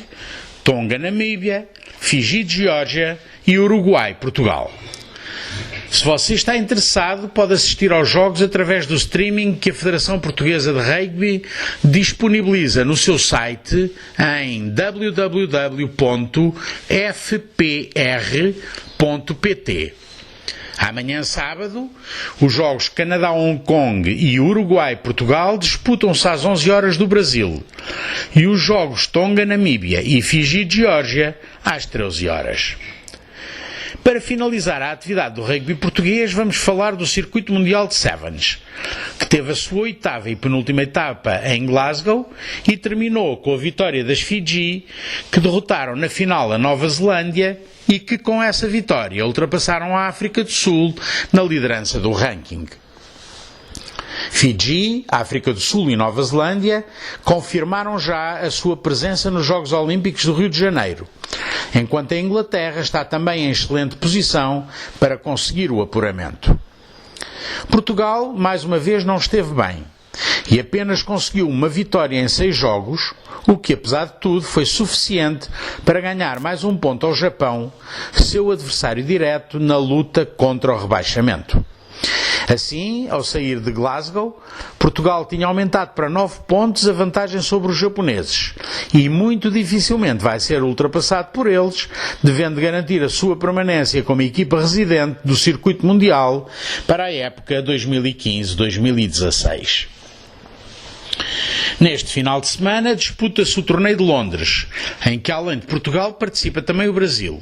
Tonga-Namíbia, Fiji-Geórgia e Uruguai-Portugal. Se você está interessado, pode assistir aos jogos através do streaming que a Federação Portuguesa de Rugby disponibiliza no seu site em www.fpr.pt. Amanhã, sábado, os jogos Canadá-Hong Kong e Uruguai-Portugal disputam-se às 11 horas do Brasil e os jogos Tonga-Namíbia e Fiji-Geórgia às 13 horas. Para finalizar a atividade do rugby português, vamos falar do Circuito Mundial de Sevens, que teve a sua 8ª e penúltima etapa em Glasgow e terminou com a vitória das Fiji, que derrotaram na final a Nova Zelândia e que com essa vitória ultrapassaram a África do Sul na liderança do ranking. Fiji, África do Sul e Nova Zelândia confirmaram já a sua presença nos Jogos Olímpicos do Rio de Janeiro, enquanto a Inglaterra está também em excelente posição para conseguir o apuramento. Portugal, mais uma vez, não esteve bem e apenas conseguiu uma vitória em 6 jogos, o que, apesar de tudo, foi suficiente para ganhar mais um ponto ao Japão, seu adversário direto na luta contra o rebaixamento. Assim, ao sair de Glasgow, Portugal tinha aumentado para 9 pontos a vantagem sobre os japoneses e muito dificilmente vai ser ultrapassado por eles, devendo garantir a sua permanência como equipa residente do circuito mundial para a época 2015-2016. Neste final de semana disputa-se o Torneio de Londres, em que além de Portugal participa também o Brasil.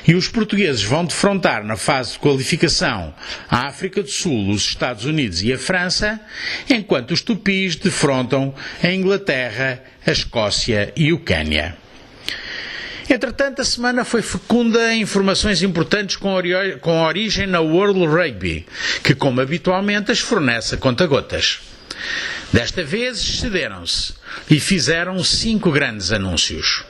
E os portugueses vão defrontar na fase de qualificação a África do Sul, os Estados Unidos e a França, enquanto os tupis defrontam a Inglaterra, a Escócia e o Quênia. Entretanto, a semana foi fecunda em informações importantes com origem na World Rugby, que, como habitualmente, as fornece a conta-gotas. Desta vez excederam-se e fizeram 5 grandes anúncios.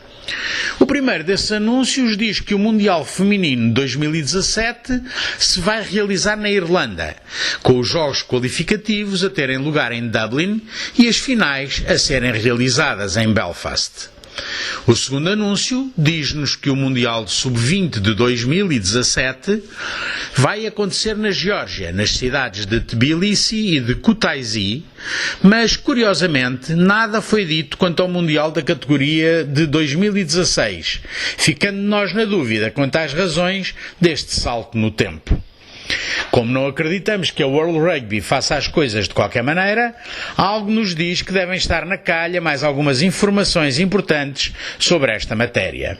O primeiro desses anúncios diz que o Mundial Feminino de 2017 se vai realizar na Irlanda, com os jogos qualificativos a terem lugar em Dublin e as finais a serem realizadas em Belfast. O segundo anúncio diz-nos que o Mundial de Sub-20 de 2017 vai acontecer na Geórgia, nas cidades de Tbilisi e de Kutaisi, mas, curiosamente, nada foi dito quanto ao Mundial da categoria de 2016, ficando nós na dúvida quanto às razões deste salto no tempo. Como não acreditamos que a World Rugby faça as coisas de qualquer maneira, algo nos diz que devem estar na calha mais algumas informações importantes sobre esta matéria.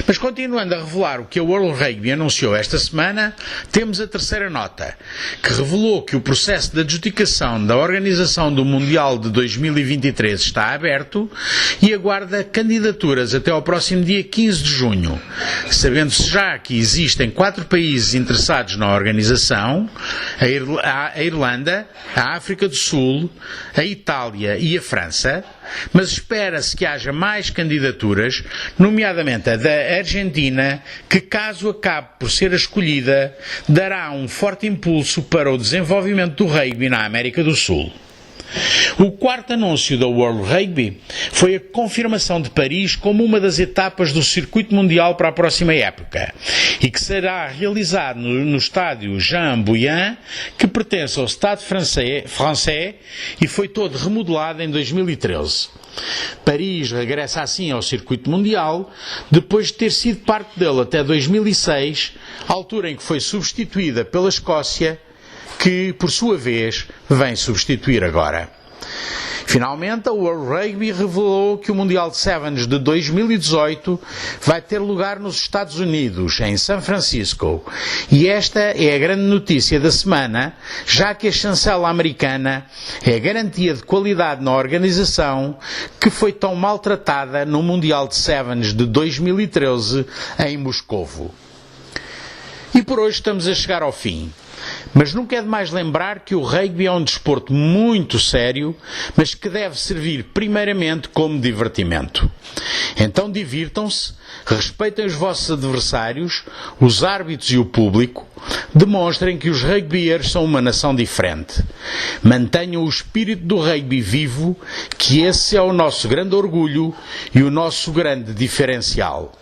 Mas continuando a revelar o que a World Rugby anunciou esta semana, temos a terceira nota, que revelou que o processo de adjudicação da organização do Mundial de 2023 está aberto e aguarda candidaturas até ao próximo dia 15 de junho, sabendo-se já que existem 4 países interessados na organização, a Irlanda, a África do Sul, a Itália e a França, mas espera-se que haja mais candidaturas, nomeadamente a da Argentina, que, caso acabe por ser a escolhida, dará um forte impulso para o desenvolvimento do rugby na América do Sul. O quarto anúncio da World Rugby foi a confirmação de Paris como uma das etapas do circuito mundial para a próxima época e que será realizado no estádio Jean Bouin, que pertence ao Stade francês e foi todo remodelado em 2013. Paris regressa assim ao circuito mundial depois de ter sido parte dele até 2006, altura em que foi substituída pela Escócia, que, por sua vez, vem substituir agora. Finalmente, a World Rugby revelou que o Mundial de Sevens de 2018 vai ter lugar nos Estados Unidos, em São Francisco. E esta é a grande notícia da semana, já que a chancela americana é a garantia de qualidade na organização que foi tão maltratada no Mundial de Sevens de 2013 em Moscovo. E por hoje estamos a chegar ao fim. Mas nunca é demais lembrar que o rugby é um desporto muito sério, mas que deve servir primeiramente como divertimento. Então divirtam-se, respeitem os vossos adversários, os árbitros e o público, demonstrem que os rugbyers são uma nação diferente. Mantenham o espírito do rugby vivo, que esse é o nosso grande orgulho e o nosso grande diferencial.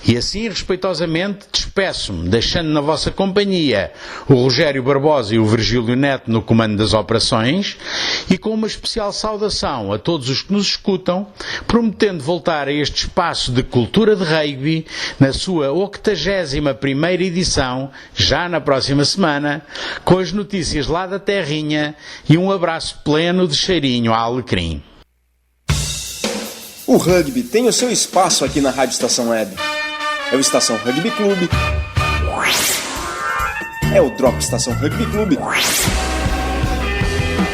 E assim, respeitosamente, despeço-me, deixando na vossa companhia o Rogério Barbosa e o Virgílio Neto no comando das operações, e com uma especial saudação a todos os que nos escutam, prometendo voltar a este espaço de cultura de rugby na sua 81ª edição, já na próxima semana, com as notícias lá da terrinha e um abraço pleno de cheirinho a alecrim. O rugby tem o seu espaço aqui na Rádio Estação Web. É o Estação Rugby Clube. É o Drop Estação Rugby Clube.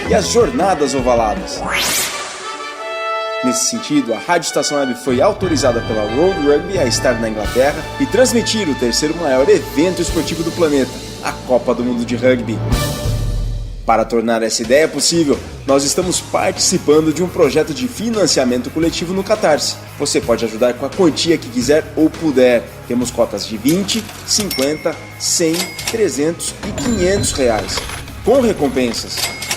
E as Jornadas Ovaladas. Nesse sentido, a Rádio Estação Web foi autorizada pela World Rugby a estar na Inglaterra e transmitir o terceiro maior evento esportivo do planeta, a Copa do Mundo de Rugby. Para tornar essa ideia possível, nós estamos participando de um projeto de financiamento coletivo no Catarse. Você pode ajudar com a quantia que quiser ou puder. Temos cotas de 20, 50, 100, 300 e 500 reais, com recompensas.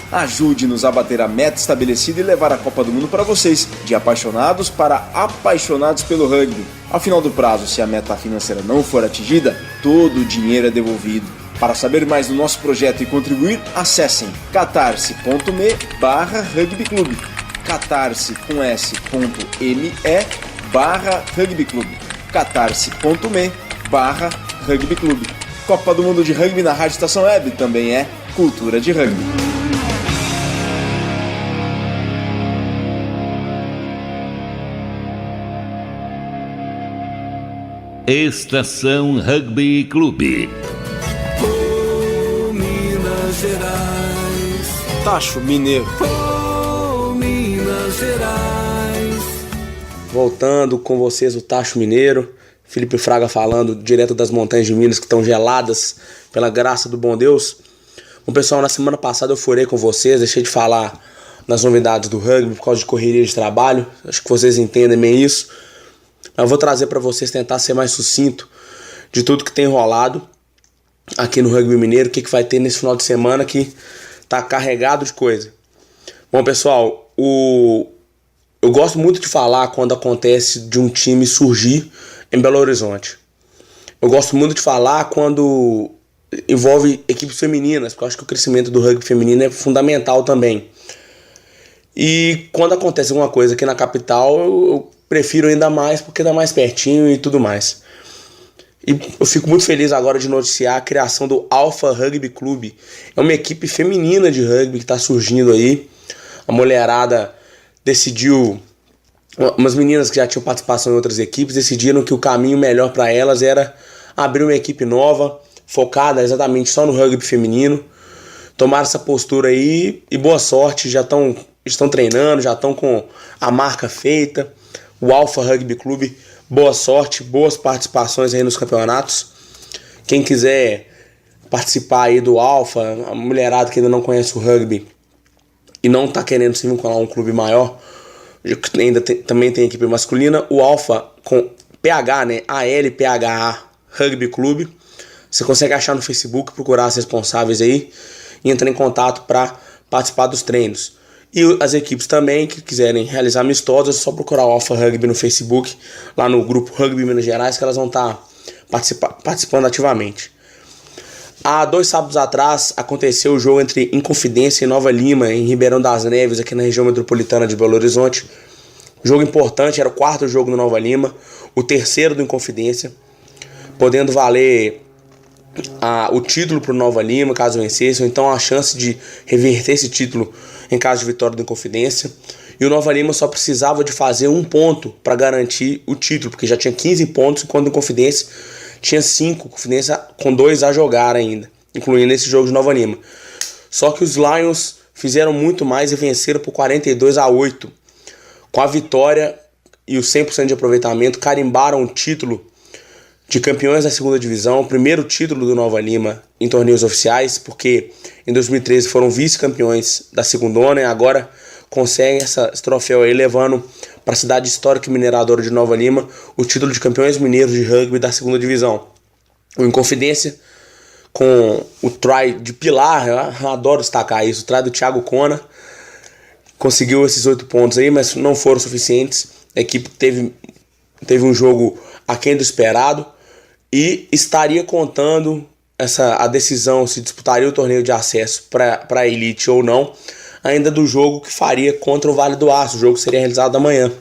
Ajude-nos a bater a meta estabelecida e levar a Copa do Mundo para vocês, de apaixonados para apaixonados pelo rugby. Ao final do prazo, se a meta financeira não for atingida, todo o dinheiro é devolvido. Para saber mais do nosso projeto e contribuir, acessem catarse.me/rugbyclube, catarse.me/rugbyclube, catarse.me/rugbyclube. Copa do Mundo de Rugby na Rádio Estação Web também é cultura de rugby. Estação Rugby Clube. Tacho Mineiro. Minas Gerais. Voltando com vocês, o Tacho Mineiro. Felipe Fraga falando direto das montanhas de Minas que estão geladas pela graça do bom Deus. Bom, pessoal, na semana passada eu furei com vocês, deixei de falar nas novidades do rugby por causa de correria de trabalho. Acho que vocês entendem bem isso. Eu vou trazer para vocês, tentar ser mais sucinto de tudo que tem rolado aqui no rugby mineiro, o que vai ter nesse final de semana que tá carregado de coisa. Bom, pessoal, eu gosto muito de falar quando acontece de um time surgir em Belo Horizonte. Eu gosto muito de falar quando envolve equipes femininas, porque eu acho que o crescimento do rugby feminino é fundamental também. E quando acontece alguma coisa aqui na capital, eu prefiro ainda mais, porque dá mais pertinho e tudo mais. E eu fico muito feliz agora de noticiar a criação do Alpha Rugby Clube. É uma equipe feminina de rugby que está surgindo aí. A mulherada decidiu, umas meninas que já tinham participação em outras equipes, decidiram que o caminho melhor para elas era abrir uma equipe nova, focada exatamente só no rugby feminino. Tomaram essa postura aí e boa sorte, já estão treinando, já estão com a marca feita. O Alpha Rugby Clube, boa sorte, boas participações aí nos campeonatos. Quem quiser participar aí do Alpha, a mulherada que ainda não conhece o rugby e não está querendo se vincular a um clube maior, ainda também tem equipe masculina, o Alpha com PH, né? ALPHA Rugby Clube. Você consegue achar no Facebook, procurar as responsáveis aí e entrar em contato para participar dos treinos. E as equipes também que quiserem realizar amistosos, é só procurar o Alpha Rugby no Facebook, lá no grupo Rugby Minas Gerais, que elas vão estar participando ativamente. Há 2 sábados atrás aconteceu o jogo entre Inconfidência e Nova Lima, em Ribeirão das Neves, aqui na região metropolitana de Belo Horizonte. Jogo importante, era o 4º jogo do Nova Lima, o 3º do Inconfidência, podendo valer o título para o Nova Lima, caso vencesse, ou então a chance de reverter esse título em caso de vitória do Inconfidência. E o Nova Lima só precisava de fazer 1 ponto para garantir o título, porque já tinha 15 pontos, enquanto o Inconfidência tinha 5, Inconfidência com 2 a jogar ainda, incluindo esse jogo de Nova Lima. Só que os Lions fizeram muito mais e venceram por 42-8. Com a vitória e o 100% de aproveitamento, carimbaram o título de campeões da segunda divisão, o primeiro título do Nova Lima em torneios oficiais, porque em 2013 foram vice-campeões da segundona e agora conseguem esse troféu aí, levando para a cidade histórica e mineradora de Nova Lima o título de campeões mineiros de rugby da segunda divisão. O Inconfidência, com o try de pilar, eu adoro destacar isso, o try do Thiago Kona, conseguiu esses 8 pontos aí, mas não foram suficientes. A equipe teve um jogo aquém do esperado e estaria contando a decisão se disputaria o torneio de acesso para a elite ou não, ainda do jogo que faria contra o Vale do Aço. O jogo seria realizado amanhã.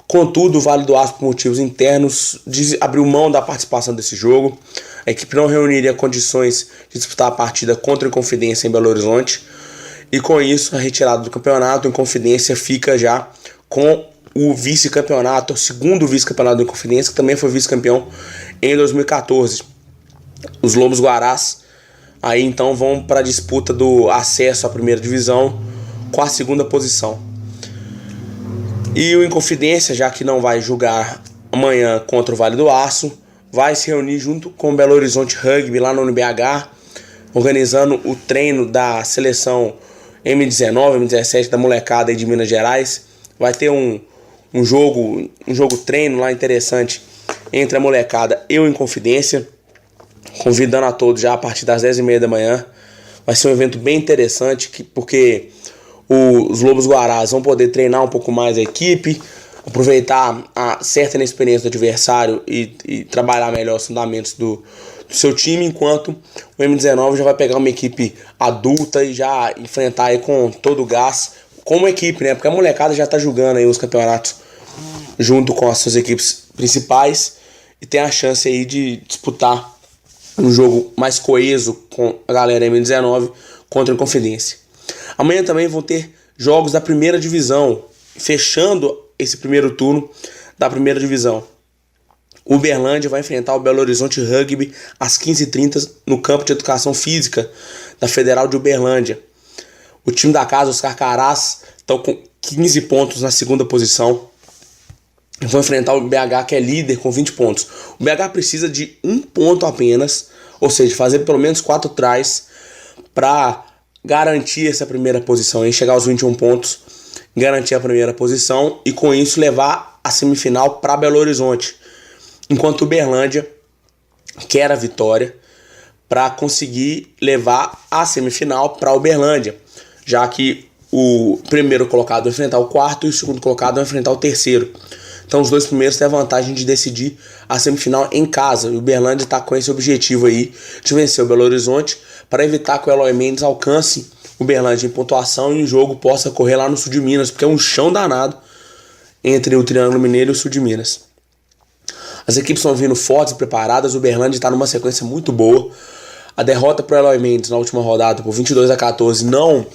Contudo, o Vale do Aço, por motivos internos, abriu mão da participação desse jogo. A equipe não reuniria condições de disputar a partida contra o Inconfidência em Belo Horizonte. E com isso, a retirada do campeonato, o Inconfidência fica já com o vice-campeonato, o segundo vice-campeonato do Inconfidência, que também foi vice-campeão em 2014. Os Lobos Guarás aí então vão para a disputa do acesso à primeira divisão com a segunda posição. E o Inconfidência, já que não vai jogar amanhã contra o Vale do Aço, vai se reunir junto com o Belo Horizonte Rugby lá no UNBH, organizando o treino da seleção M19, M17 da molecada aí de Minas Gerais. Vai ter um jogo treino lá interessante entre a molecada e o Inconfidência, convidando a todos já a partir das 10h30 da manhã. Vai ser um evento bem interessante, porque os Lobos Guarás vão poder treinar um pouco mais a equipe, aproveitar a certa inexperiência do adversário e trabalhar melhor os fundamentos do seu time, enquanto o M19 já vai pegar uma equipe adulta e já enfrentar aí com todo o gás como equipe, né? Porque a molecada já tá jogando aí os campeonatos junto com as suas equipes principais e tem a chance aí de disputar um jogo mais coeso com a galera M19 contra a Inconfidência. Amanhã também vão ter jogos da primeira divisão, fechando esse primeiro turno da primeira divisão. O Uberlândia vai enfrentar o Belo Horizonte Rugby às 15h30 no campo de educação física da Federal de Uberlândia. O time da casa, os Carcarás, estão com 15 pontos na segunda posição. Vão enfrentar o BH, que é líder, com 20 pontos. O BH precisa de 1 ponto apenas, ou seja, fazer pelo menos 4 tries para garantir essa primeira posição, e chegar aos 21 pontos, garantir a primeira posição e com isso levar a semifinal para Belo Horizonte. Enquanto o Uberlândia quer a vitória para conseguir levar a semifinal para Uberlândia, já que o primeiro colocado vai enfrentar o quarto e o segundo colocado vai enfrentar o terceiro. Então os dois primeiros têm a vantagem de decidir a semifinal em casa. O Uberlândia está com esse objetivo aí de vencer o Belo Horizonte para evitar que o Eloy Mendes alcance o Uberlândia em pontuação e o jogo possa correr lá no sul de Minas, porque é um chão danado entre o Triângulo Mineiro e o sul de Minas. As equipes estão vindo fortes e preparadas. O Uberlândia está numa sequência muito boa. A derrota para o Eloy Mendes na última rodada por 22-14 não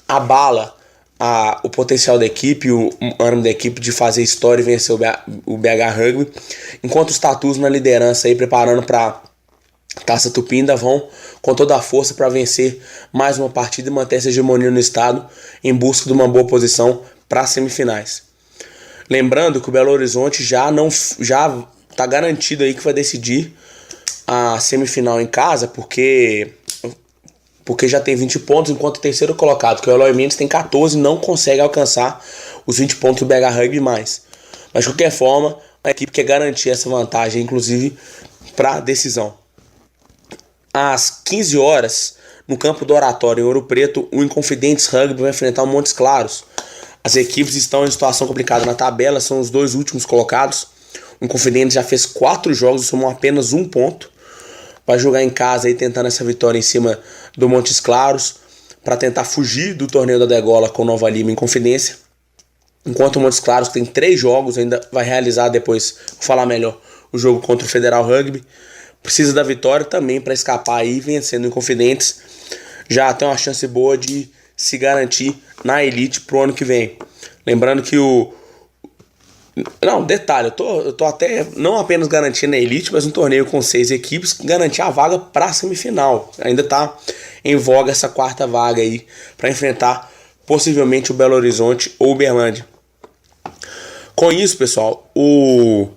abala o potencial da equipe, o ânimo da equipe de fazer história e vencer o BH Rugby, enquanto os Tatus na liderança aí preparando para Taça Tupi ainda vão com toda a força para vencer mais uma partida e manter essa hegemonia no estado em busca de uma boa posição para as semifinais. Lembrando que o Belo Horizonte já está garantido aí que vai decidir a semifinal em casa, porque já tem 20 pontos, enquanto o terceiro colocado, que é o Eloy Mendes, tem 14 e não consegue alcançar os 20 pontos do BH Rugby mais. Mas de qualquer forma, a equipe quer garantir essa vantagem, inclusive para a decisão. Às 15 horas, no campo do Oratório em Ouro Preto, o Inconfidentes Rugby vai enfrentar o Montes Claros. As equipes estão em situação complicada na tabela, são os dois últimos colocados. O Inconfidentes já fez 4 jogos e somou apenas 1 ponto. Vai jogar em casa aí tentando essa vitória em cima do Montes Claros para tentar fugir do torneio da Degola com Nova Lima em Confidência. Enquanto o Montes Claros tem 3 jogos, ainda vai realizar depois, vou falar melhor, o jogo contra o Federal Rugby precisa da vitória também para escapar aí, vencendo o Inconfidentes. Já tem uma chance boa de se garantir na elite pro ano que vem. Lembrando que detalhe, eu tô até não apenas garantindo a elite, mas um torneio com 6 equipes, garantir a vaga para a semifinal. Ainda tá em voga essa 4ª vaga aí para enfrentar possivelmente o Belo Horizonte ou o Uberlândia. Com isso, pessoal, o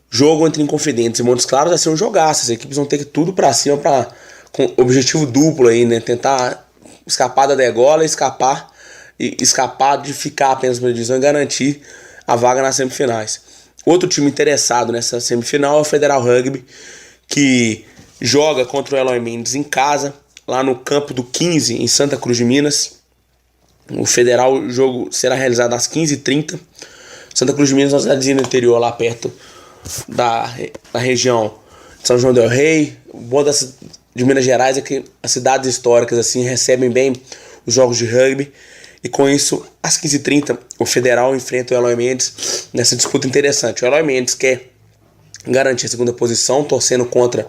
jogo entre Inconfidentes e Montes Claros vai ser um jogaço. As equipes vão ter que tudo para cima com objetivo duplo aí, né? Tentar escapar da degola, escapar de ficar apenas na divisão e garantir a vaga nas semifinais. Outro time interessado nessa semifinal é o Federal Rugby, que joga contra o Eloy Mendes em casa, lá no campo do 15, em Santa Cruz de Minas. O Federal, o jogo será realizado às 15h30. Santa Cruz de Minas é uma cidadezinha do interior, lá perto da região de São João del Rei. O bom de Minas Gerais é que as cidades históricas assim recebem bem os jogos de rugby. E com isso, às 15h30, o Federal enfrenta o Eloy Mendes nessa disputa interessante. O Eloy Mendes quer garantir a 2ª posição, torcendo contra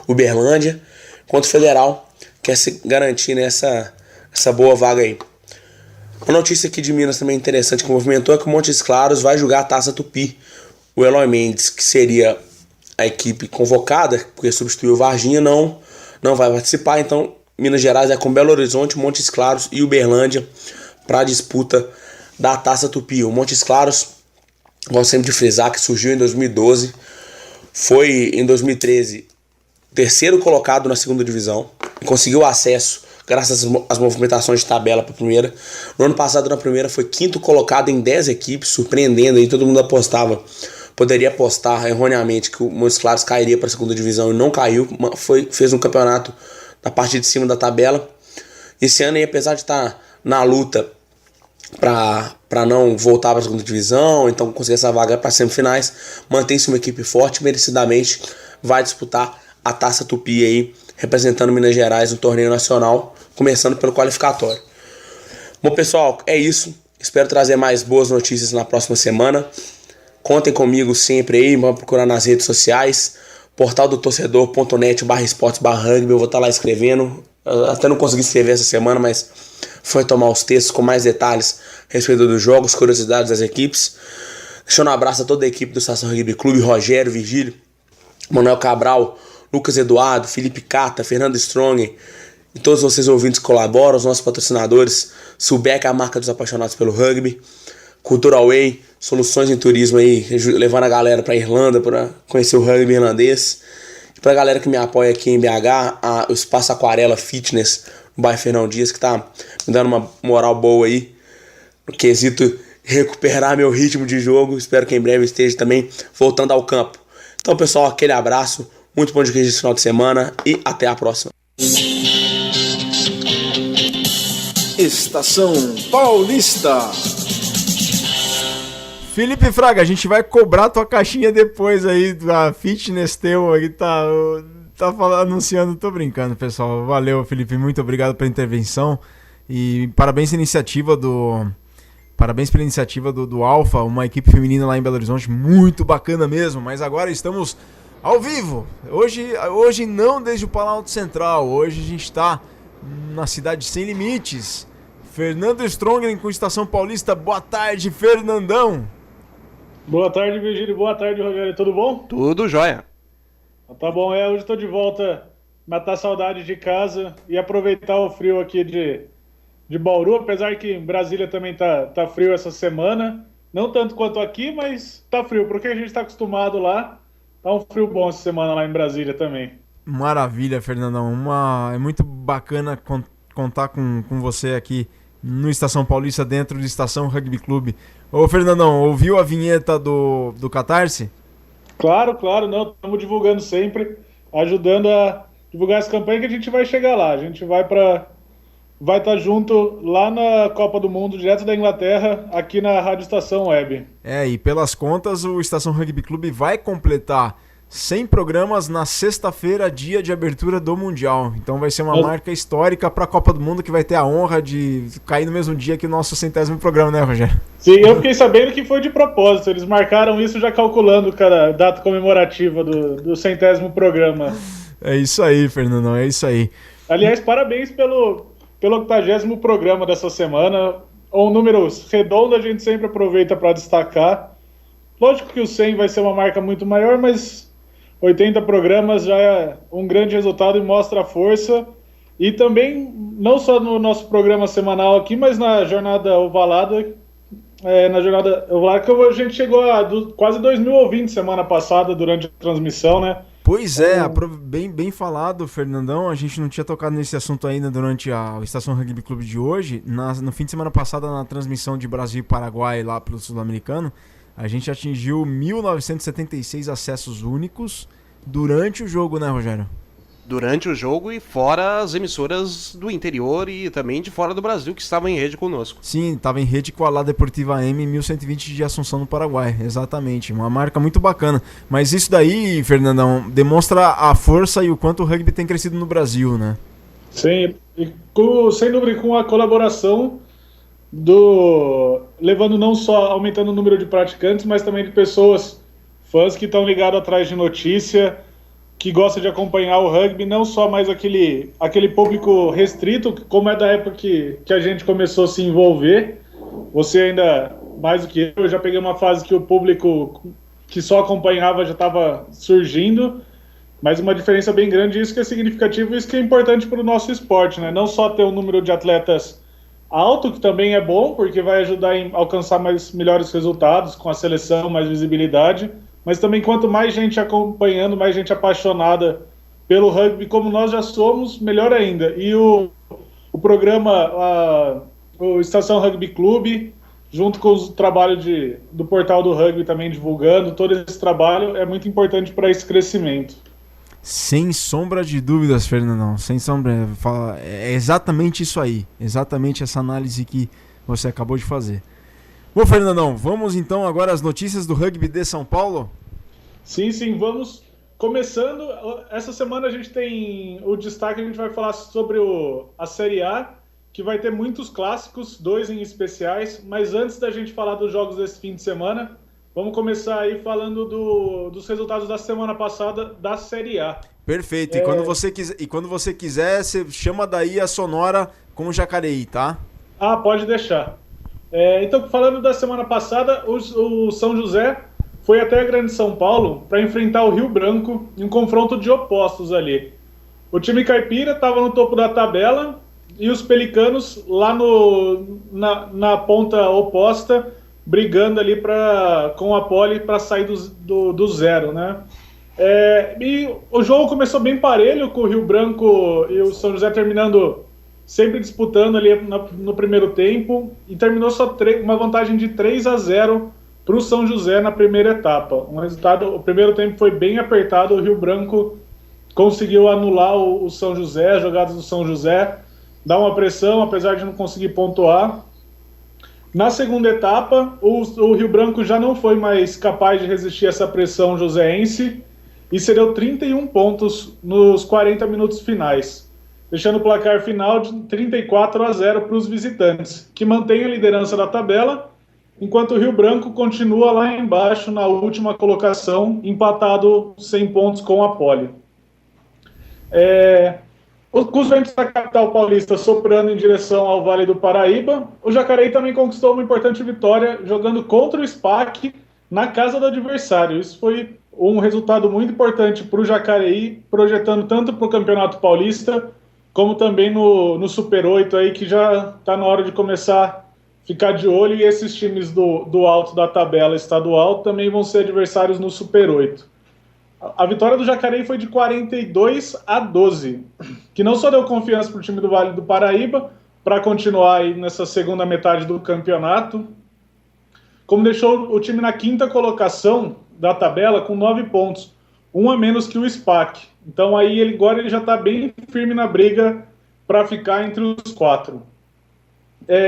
o Uberlândia, enquanto o Federal quer se garantir nessa boa vaga aí. Uma notícia aqui de Minas também interessante que movimentou é que o Montes Claros vai jogar a Taça Tupi. O Eloy Mendes, que seria a equipe convocada, porque substituiu o Varginha, não vai participar. Então, Minas Gerais é com Belo Horizonte, Montes Claros e Uberlândia para a disputa da Taça Tupi. O Montes Claros, gosto sempre de frisar, que surgiu em 2012, foi em 2013 terceiro colocado na 2ª divisão, conseguiu acesso graças às movimentações de tabela para a primeira. No ano passado, na primeira, foi 5º colocado em 10 equipes, surpreendendo aí, todo mundo poderia apostar erroneamente que o Montes Claros cairia para a 2ª divisão e não caiu, fez um campeonato na parte de cima da tabela. Esse ano aí, apesar de estar na luta para não voltar para a 2ª divisão, então conseguir essa vaga para semifinais, mantém-se uma equipe forte, merecidamente vai disputar a Taça Tupi aí, representando Minas Gerais no torneio nacional, começando pelo qualificatório. Bom, pessoal, é isso. Espero trazer mais boas notícias na próxima semana. Contem comigo sempre aí, vão procurar nas redes sociais, portaldotorcedor.net/esportes/rugby, eu vou estar lá escrevendo. Eu até não consegui escrever essa semana, mas foi tomar os textos com mais detalhes a respeito dos jogos, curiosidades das equipes. Deixando um abraço a toda a equipe do Estação Rugby Clube, Rogério, Virgílio, Manuel Cabral, Lucas Eduardo, Felipe Cata, Fernando Strong e todos vocês ouvintes que colaboram, os nossos patrocinadores, Sulbec, a marca dos apaixonados pelo rugby, Cultura Way, soluções em turismo aí, levando a galera para Irlanda para conhecer o rugby irlandês. E para a galera que me apoia aqui em BH, o Espaço Aquarela Fitness, no bairro Fernão Dias, que tá me dando uma moral boa aí, no quesito recuperar meu ritmo de jogo. Espero que em breve esteja também voltando ao campo. Então, pessoal, aquele abraço, muito bom de queijo esse final de semana e até a próxima. Estação Paulista. Felipe Fraga, a gente vai cobrar tua caixinha depois aí da Fitness teu aí, tá anunciando, tô brincando, pessoal. Valeu, Felipe, muito obrigado pela intervenção e parabéns pela iniciativa do Alfa, uma equipe feminina lá em Belo Horizonte, muito bacana mesmo. Mas agora estamos ao vivo, hoje não desde o Planalto Central, hoje a gente está na cidade sem limites. Fernando Strongling com Estação Paulista, boa tarde, Fernandão. Boa tarde, Virgílio, boa tarde, Rogério, tudo bom? Tudo jóia. Tá bom, hoje estou de volta, matar saudade de casa e aproveitar o frio aqui de Bauru, apesar que em Brasília também tá frio essa semana, não tanto quanto aqui, mas tá frio, porque a gente está acostumado lá, tá um frio bom essa semana lá em Brasília também. Maravilha, Fernandão, é muito bacana contar com você aqui no Estação Paulista, dentro do Estação Rugby Clube. Ô, Fernandão, ouviu a vinheta do Catarse? Claro, não, estamos divulgando sempre, ajudando a divulgar essa campanha que a gente vai chegar lá. A gente vai estar junto lá na Copa do Mundo, direto da Inglaterra, aqui na Rádio Estação Web. E pelas contas, o Estação Rugby Clube vai completar 100 programas na sexta-feira, dia de abertura do Mundial. Então vai ser uma marca histórica para a Copa do Mundo, que vai ter a honra de cair no mesmo dia que o nosso 100º programa, né, Rogério? Sim, eu fiquei sabendo que foi de propósito. Eles marcaram isso já calculando cada data comemorativa do 100º programa. É isso aí, Fernandão, é isso aí. Aliás, parabéns pelo 80º programa dessa semana. Um número redondo, a gente sempre aproveita para destacar. Lógico que o 100 vai ser uma marca muito maior, mas 80 programas já é um grande resultado e mostra a força. E também, não só no nosso programa semanal aqui, mas na Jornada Ovalada, que a gente chegou a quase 2.000 ouvintes semana passada durante a transmissão, né? Pois é, bem falado, Fernandão. A gente não tinha tocado nesse assunto ainda durante a Estação Rugby Clube de hoje. No fim de semana passada, na transmissão de Brasil e Paraguai lá pelo Sul-Americano, a gente atingiu 1.976 acessos únicos durante o jogo, né, Rogério? Durante o jogo e fora as emissoras do interior e também de fora do Brasil que estavam em rede conosco. Sim, estava em rede com a La Deportiva M 1120 de Assunção, no Paraguai, exatamente, uma marca muito bacana. Mas isso daí, Fernandão, demonstra a força e o quanto o rugby tem crescido no Brasil, né? Sim, e sem dúvida com a colaboração levando não só aumentando o número de praticantes, mas também de pessoas, fãs que estão ligados atrás de notícia, que gosta de acompanhar o rugby, não só mais aquele público restrito, como é da época que a gente começou a se envolver. Você ainda, mais do que eu já peguei uma fase que o público que só acompanhava já estava surgindo, mas uma diferença bem grande, isso que é significativo, isso que é importante para o nosso esporte, né? Não só ter um número de atletas alto, que também é bom, porque vai ajudar a alcançar melhores resultados com a seleção, mais visibilidade, mas também quanto mais gente acompanhando, mais gente apaixonada pelo rugby, como nós já somos, melhor ainda. E o programa, o Estação Rugby Clube, junto com o trabalho do portal do rugby também divulgando, todo esse trabalho é muito importante para esse crescimento. Sem sombra de dúvidas, Fernandão, sem sombra, é exatamente isso aí, exatamente essa análise que você acabou de fazer. Bom, Fernandão, vamos então agora às notícias do rugby de São Paulo? Sim, vamos. Começando, essa semana a gente tem o destaque, a gente vai falar sobre a Série A, que vai ter muitos clássicos, 2 em especiais, mas antes da gente falar dos jogos desse fim de semana, vamos começar aí falando dos resultados da semana passada da Série A. Perfeito, e quando você quiser, você chama daí a Sonora com o Jacareí, tá? Ah, pode deixar. Então, falando da semana passada, o São José foi até a Grande São Paulo para enfrentar o Rio Branco em um confronto de opostos ali. O time caipira estava no topo da tabela e os pelicanos lá na ponta oposta, brigando ali com a Poli para sair do zero, né? E o jogo começou bem parelho, com o Rio Branco e o São José terminando sempre disputando ali no primeiro tempo, e terminou só uma vantagem de 3-0 para o São José na primeira etapa. O primeiro tempo foi bem apertado, o Rio Branco conseguiu anular o São José, as jogadas do São José, dar uma pressão, apesar de não conseguir pontuar. Na segunda etapa, o Rio Branco já não foi mais capaz de resistir a essa pressão joseense e cedeu 31 pontos nos 40 minutos finais, deixando o placar final de 34-0 para os visitantes, que mantém a liderança da tabela, enquanto o Rio Branco continua lá embaixo na última colocação, empatado 100 pontos com a Poli. Com os ventos da capital paulista soprando em direção ao Vale do Paraíba, o Jacareí também conquistou uma importante vitória jogando contra o SPAC na casa do adversário. Isso foi um resultado muito importante para o Jacareí, projetando tanto para o Campeonato Paulista como também no Super 8, aí, que já está na hora de começar a ficar de olho, e esses times do alto da tabela estadual também vão ser adversários no Super 8. A vitória do Jacareí foi de 42-12, que não só deu confiança para o time do Vale do Paraíba para continuar aí nessa segunda metade do campeonato, como deixou o time na quinta colocação da tabela com 9 pontos, um a menos que o SPAC. Então aí agora ele já está bem firme na briga para ficar entre os 4.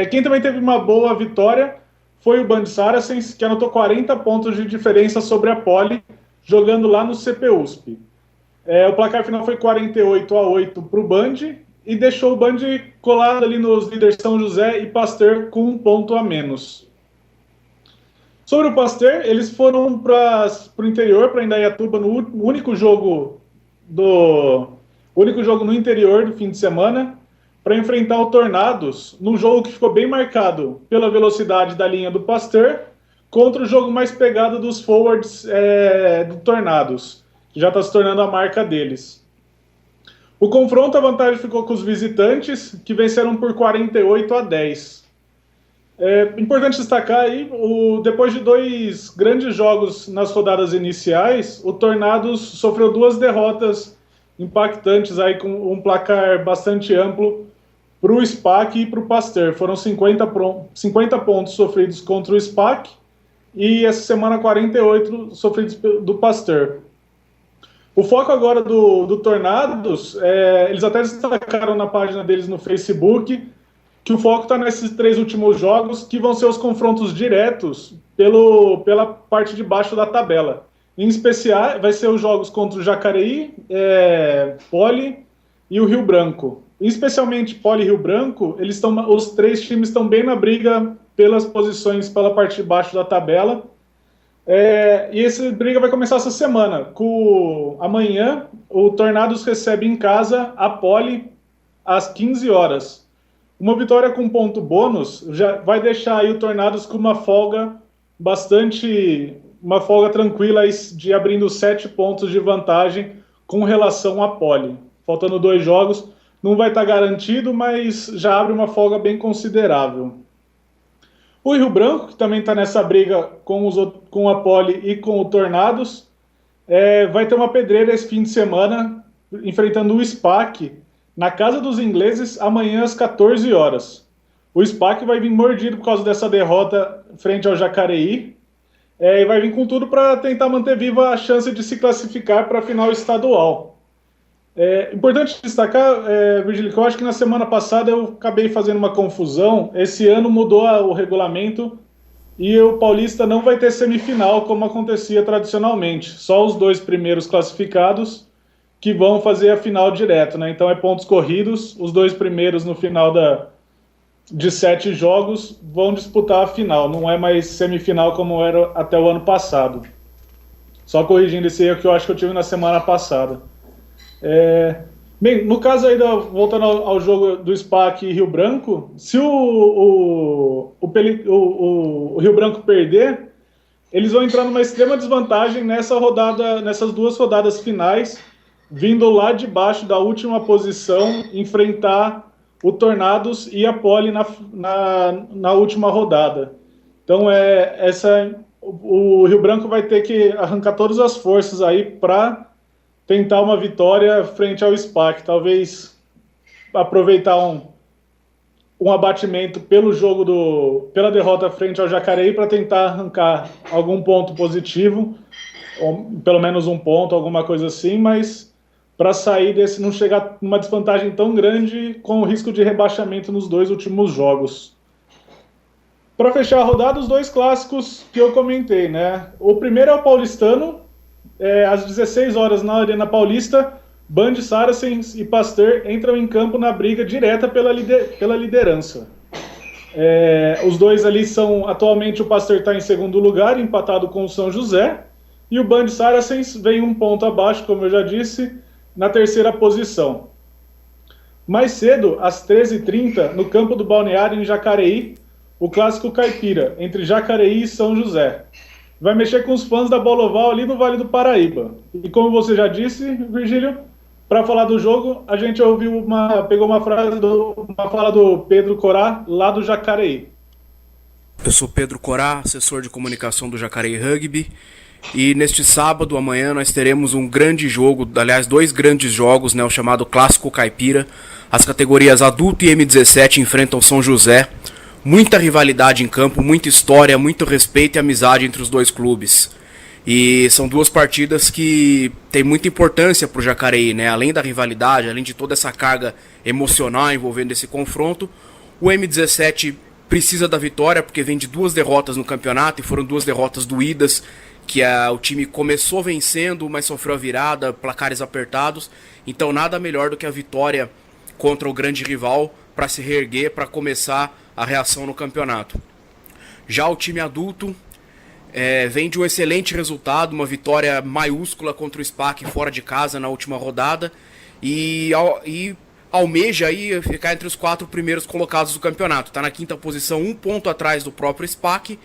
Quem também teve uma boa vitória foi o Band Saracens, que anotou 40 pontos de diferença sobre a Poli, jogando lá no CPUSP. O placar final foi 48-8 para o Band e deixou o Band colado ali nos líderes São José e Pasteur com 1 ponto a menos. Sobre o Pasteur, eles foram para o interior, para Indaiatuba, no único jogo único jogo no interior do fim de semana, para enfrentar o Tornados, num jogo que ficou bem marcado pela velocidade da linha do Pasteur, contra o jogo mais pegado dos forwards do Tornados, que já está se tornando a marca deles. O confronto, a vantagem ficou com os visitantes, que venceram por 48-10. É importante destacar aí, depois de 2 grandes jogos nas rodadas iniciais, o Tornados sofreu 2 derrotas impactantes, aí, com um placar bastante amplo para o SPAC e para o Pasteur. Foram 50 pontos sofridos contra o SPAC e essa semana 48 sofridos do Pasteur. O foco agora do Tornados, eles até destacaram na página deles no Facebook, que o foco está nesses 3 últimos jogos, que vão ser os confrontos diretos pela parte de baixo da tabela. Em especial, vai ser os jogos contra o Jacareí, Poli e o Rio Branco. Especialmente Poli e Rio Branco, os 3 times estão bem na briga pelas posições pela parte de baixo da tabela. E essa briga vai começar essa semana. Amanhã, o Tornados recebe em casa a Poli às 15 horas. Uma vitória com ponto bônus já vai deixar aí o Tornados com uma folga tranquila de abrindo 7 pontos de vantagem com relação à Poli. Faltando 2 jogos, não vai estar garantido, mas já abre uma folga bem considerável. O Rio Branco, que também está nessa briga com a Poli e com o Tornados, vai ter uma pedreira esse fim de semana, enfrentando o SPAC, na casa dos ingleses, amanhã às 14 horas. O SPAC vai vir mordido por causa dessa derrota frente ao Jacareí, e vai vir com tudo para tentar manter viva a chance de se classificar para a final estadual. Importante destacar, Virgílio, que eu acho que na semana passada eu acabei fazendo uma confusão. Esse ano mudou o regulamento e o Paulista não vai ter semifinal como acontecia tradicionalmente. Só os 2 primeiros classificados que vão fazer a final direto, né? Então pontos corridos, os 2 primeiros no final de 7 jogos vão disputar a final, não é mais semifinal como era até o ano passado. Só corrigindo esse erro que eu acho que eu tive na semana passada. Bem, no caso aí, voltando ao jogo do SPAC e Rio Branco, se o Rio Branco perder, eles vão entrar numa extrema desvantagem nessas 2 rodadas finais, vindo lá de baixo da última posição, enfrentar o Tornados e a Poli na última rodada. Então, o Rio Branco vai ter que arrancar todas as forças aí para tentar uma vitória frente ao SPAC. Talvez aproveitar um abatimento pela derrota frente ao Jacareí para tentar arrancar algum ponto positivo, ou pelo menos 1 ponto, alguma coisa assim, mas para sair não chegar numa desvantagem tão grande com o risco de rebaixamento nos 2 últimos jogos. Para fechar a rodada, os 2 clássicos que eu comentei, né? O primeiro é o paulistano, às 16 horas na Arena Paulista, Band Saracens e Pasteur entram em campo na briga direta pela liderança. Os 2 ali atualmente o Pasteur está em segundo lugar, empatado com o São José, e o Band Saracens vem 1 ponto abaixo, como eu já disse, na 3ª posição. Mais cedo, às 13h30, no campo do Balneário em Jacareí, o clássico caipira, entre Jacareí e São José. Vai mexer com os fãs da Bola Oval ali no Vale do Paraíba. E como você já disse, Virgílio, para falar do jogo, a gente pegou uma fala do Pedro Corá, lá do Jacareí. Eu sou Pedro Corá, assessor de comunicação do Jacareí Rugby. E neste sábado, amanhã, nós teremos um grande jogo, aliás, 2 grandes jogos, né, o chamado Clássico Caipira. As categorias adulto e M17 enfrentam São José. Muita rivalidade em campo, muita história, muito respeito e amizade entre os 2 clubes. E são 2 partidas que têm muita importância para o Jacareí, né? Além da rivalidade, além de toda essa carga emocional envolvendo esse confronto, o M17 precisa da vitória porque vem de 2 derrotas no campeonato e foram 2 derrotas doídas, que o time começou vencendo, mas sofreu a virada, placares apertados. Então nada melhor do que a vitória contra o grande rival para se reerguer, para começar a reação no campeonato. Já o time adulto vem de um excelente resultado, uma vitória maiúscula contra o SPAC fora de casa na última rodada e almeja aí ficar entre os 4 primeiros colocados do campeonato. Está na 5ª posição, 1 ponto atrás do próprio SPAC,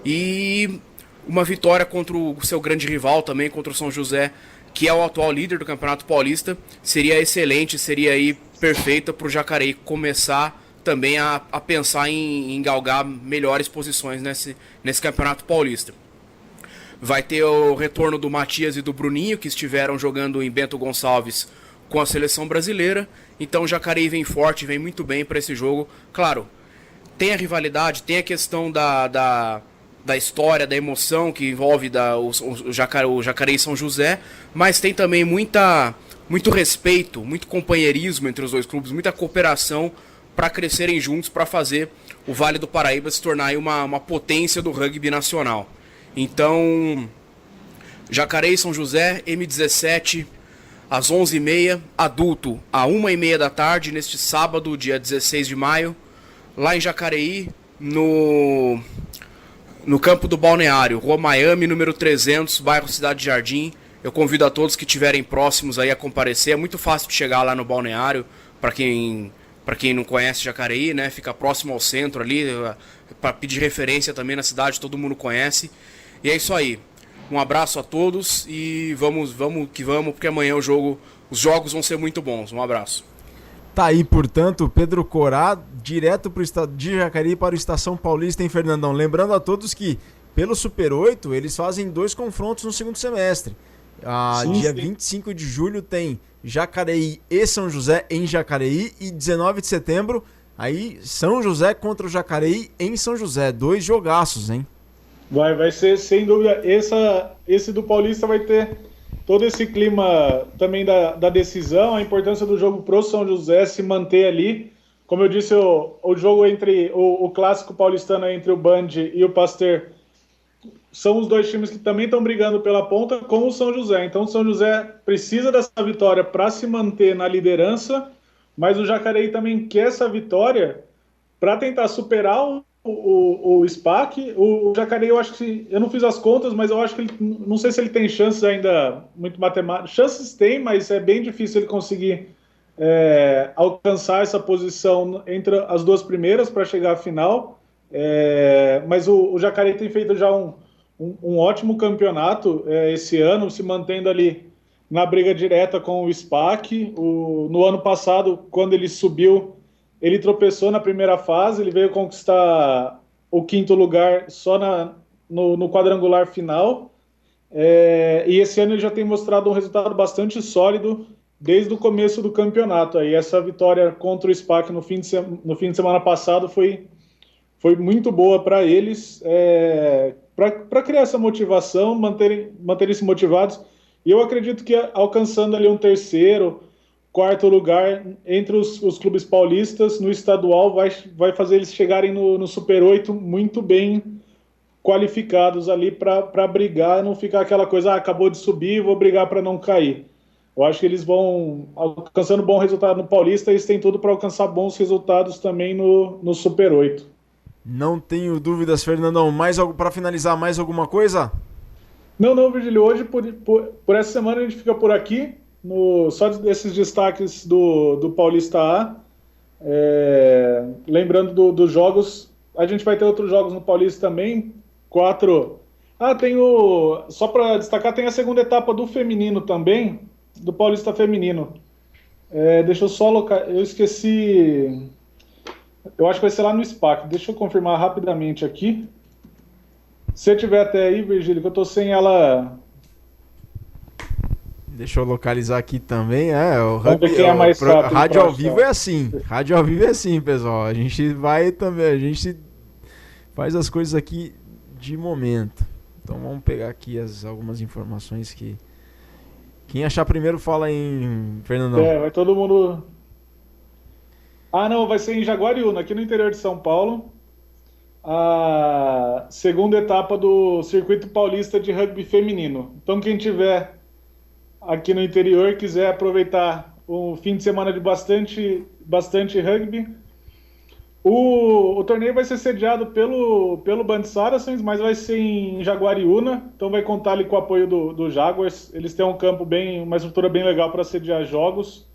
e uma vitória contra o seu grande rival também, contra o São José, que é o atual líder do Campeonato Paulista, seria excelente, seria aí perfeita para o Jacareí começar também a pensar em galgar melhores posições nesse Campeonato Paulista. Vai ter o retorno do Matias e do Bruninho, que estiveram jogando em Bento Gonçalves com a seleção brasileira. Então o Jacareí vem forte, vem muito bem para esse jogo. Claro, tem a rivalidade, tem a questão da história, da emoção que envolve o Jacareí e São José, mas tem também muito respeito, muito companheirismo entre os dois clubes, muita cooperação para crescerem juntos, para fazer o Vale do Paraíba se tornar aí uma potência do rugby nacional. Então, Jacareí e São José, M17, às 11h30, adulto, às 1h30 da tarde, neste sábado, dia 16 de maio, lá em Jacareí, no campo do Balneário, Rua Miami, número 300, bairro Cidade Jardim. Eu convido a todos que estiverem próximos aí a comparecer. É muito fácil de chegar lá no Balneário, para quem não conhece Jacareí, né? Fica próximo ao centro ali, para pedir referência também na cidade, todo mundo conhece. E é isso aí. Um abraço a todos e vamos que vamos, porque amanhã os jogos vão ser muito bons. Um abraço. Tá aí, portanto, Pedro Corá, direto pro estado de Jacareí para o Estação Paulista em Fernandão. Lembrando a todos que, pelo Super 8, eles fazem 2 confrontos no segundo semestre. Dia 25 de julho tem Jacareí e São José em Jacareí, e 19 de setembro, aí São José contra o Jacareí em São José. 2 jogaços, hein? Vai ser, sem dúvida, esse do Paulista vai ter todo esse clima também da decisão, a importância do jogo pro São José se manter ali. Como eu disse, o jogo entre o clássico paulistano entre o Band e o Pasteur são os 2 times que também estão brigando pela ponta com o São José. Então o São José precisa dessa vitória para se manter na liderança, mas o Jacareí também quer essa vitória para tentar superar o SPAC. O Jacareí, eu acho que, eu não fiz as contas, mas eu acho que não sei se ele tem chances ainda, muito matemáticas. Chances tem, mas é bem difícil ele conseguir alcançar essa posição entre as 2 primeiras para chegar à final. Mas o Jacareí tem feito já um ótimo campeonato esse ano, se mantendo ali na briga direta com o SPAC. No ano passado, quando ele subiu, ele tropeçou na primeira fase, ele veio conquistar o 5º lugar só no quadrangular final. E esse ano ele já tem mostrado um resultado bastante sólido desde o começo do campeonato. Aí essa vitória contra o SPAC no fim de semana passado foi muito boa para eles, para criar essa motivação, manterem-se motivados. E eu acredito que alcançando ali um 3º, 4º lugar entre os clubes paulistas no estadual vai fazer eles chegarem no Super 8 muito bem qualificados ali para brigar, não ficar aquela coisa, acabou de subir, vou brigar para não cair. Eu acho que eles vão alcançando bom resultado no Paulista, eles têm tudo para alcançar bons resultados também no Super 8. Não tenho dúvidas, Fernandão. Para finalizar, mais alguma coisa? Não, Virgílio. Hoje, por essa semana, a gente fica por aqui. Só desses destaques do Paulista A. Lembrando dos jogos, a gente vai ter outros jogos no Paulista também. 4. Só para destacar, tem a segunda etapa do feminino também, do Paulista Feminino. Deixa eu só eu esqueci. Eu acho que vai ser lá no SPAC. Deixa eu confirmar rapidamente aqui. Se tiver até aí, Virgílio, que eu tô sem ela. Deixa eu localizar aqui também. Rádio ao vivo é assim. Rádio ao vivo é assim, pessoal. A gente vai também. A gente faz as coisas aqui de momento. Então vamos pegar aqui algumas informações que. Quem achar primeiro fala em Fernandão. Vai todo mundo. Não, vai ser em Jaguariúna, aqui no interior de São Paulo. A segunda etapa do Circuito Paulista de Rugby Feminino. Então quem tiver aqui no interior, quiser aproveitar um fim de semana de bastante rugby, O torneio vai ser sediado pelo Band Saracens, mas vai ser em Jaguariúna, então vai contar ali com o apoio do Jaguars. Eles têm um campo uma estrutura bem legal para sediar jogos.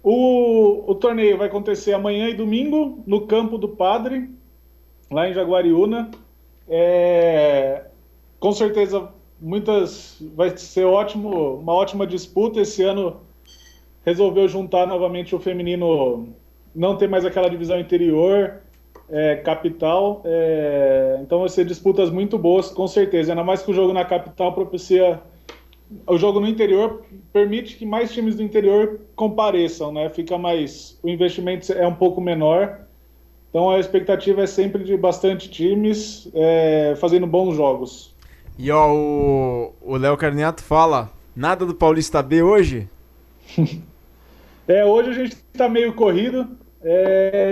O torneio vai acontecer amanhã e domingo no campo do Padre, lá em Jaguariúna. Com certeza vai ser uma ótima disputa. Esse ano resolveu juntar novamente o feminino, não ter mais aquela divisão interior, capital. Então vai ser disputas muito boas, com certeza. Ainda mais que o jogo na capital propicia... O jogo no interior permite que mais times do interior compareçam, né? O investimento é um pouco menor. Então a expectativa é sempre de bastante times fazendo bons jogos. E ó, o Léo Carniato fala, nada do Paulista B hoje? Hoje a gente tá meio corrido.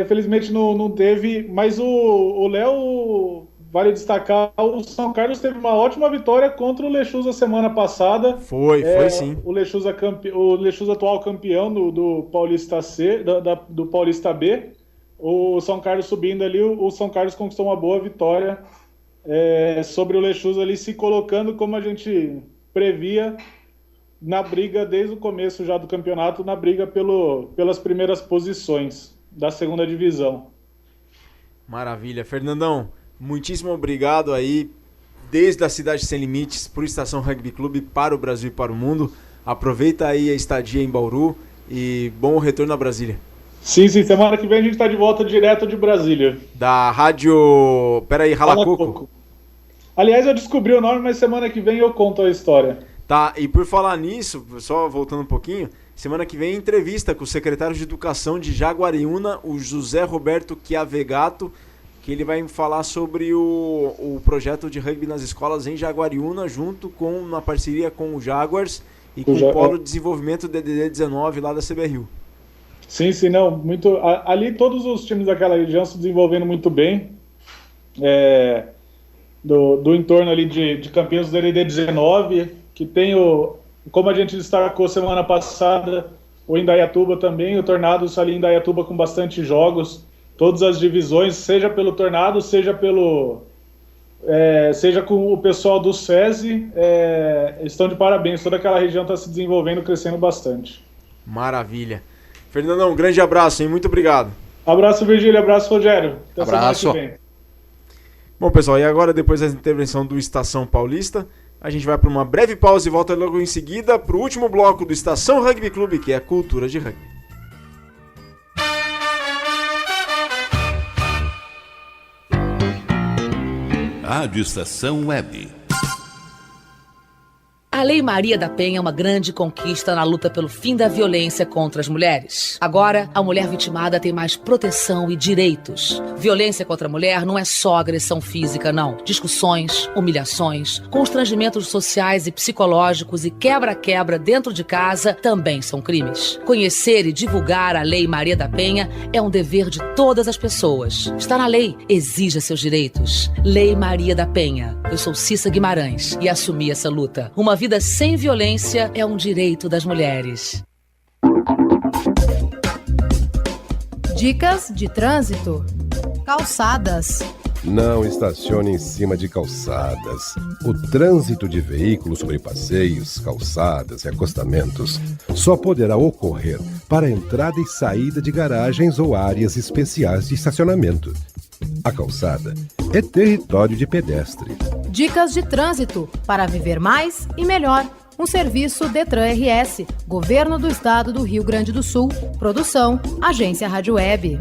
Infelizmente não teve, mas o Léo, vale destacar, o São Carlos teve uma ótima vitória contra o Lechus a semana passada. Foi sim. O Lechus atual campeão do Paulista C, do Paulista B. O São Carlos subindo ali, o São Carlos conquistou uma boa vitória sobre o Lechus ali, se colocando, como a gente previa, na briga desde o começo já do campeonato, na briga pelas primeiras posições da segunda divisão. Maravilha. Fernandão, muitíssimo obrigado aí, desde a Cidade Sem Limites, por Estação Rugby Clube, para o Brasil e para o mundo. Aproveita aí a estadia em Bauru e bom retorno a Brasília. Sim, semana que vem a gente está de volta direto de Brasília. Da rádio... Peraí, Ralacoco. Aliás, eu descobri o nome, mas semana que vem eu conto a história. Tá, e por falar nisso, só voltando um pouquinho, semana que vem entrevista com o secretário de Educação de Jaguariúna, o José Roberto Chiavegato, que ele vai falar sobre o projeto de rugby nas escolas em Jaguariúna, na parceria com o Jaguars e com o Polo de Desenvolvimento DDD-19 lá da CBRU. Sim, não, muito. Ali todos os times daquela região se desenvolvendo muito bem. Do entorno ali de Campinas do DDD-19, que tem como a gente destacou semana passada, o Indaiatuba também, o Tornados ali em Indaiatuba com bastante jogos, todas as divisões, seja pelo Tornado, seja com o pessoal do SESI, estão de parabéns, toda aquela região está se desenvolvendo, crescendo bastante. Maravilha. Fernandão, um grande abraço, hein? Muito obrigado. Abraço, Virgílio, abraço, Rogério. Até abraço. semana que vem. Bom, pessoal, e agora, depois da intervenção do Estação Paulista, a gente vai para uma breve pausa e volta logo em seguida para o último bloco do Estação Rugby Clube, que é a cultura de rugby. Rádio Estação Web. A Lei Maria da Penha é uma grande conquista na luta pelo fim da violência contra as mulheres. Agora, a mulher vitimada tem mais proteção e direitos. Violência contra a mulher não é só agressão física, não. Discussões, humilhações, constrangimentos sociais e psicológicos e quebra-quebra dentro de casa também são crimes. Conhecer e divulgar a Lei Maria da Penha é um dever de todas as pessoas. Está na lei, exija seus direitos. Lei Maria da Penha. Eu sou Cissa Guimarães e assumi essa luta. Uma vida sem violência é um direito das mulheres. Dicas de trânsito. Calçadas. Não estacione em cima de calçadas. O trânsito de veículos sobre passeios, calçadas e acostamentos só poderá ocorrer para entrada e saída de garagens ou áreas especiais de estacionamento. A calçada é território de pedestre. Dicas de trânsito para viver mais e melhor. Um serviço Detran RS, Governo do Estado do Rio Grande do Sul. Produção, Agência Rádio Web.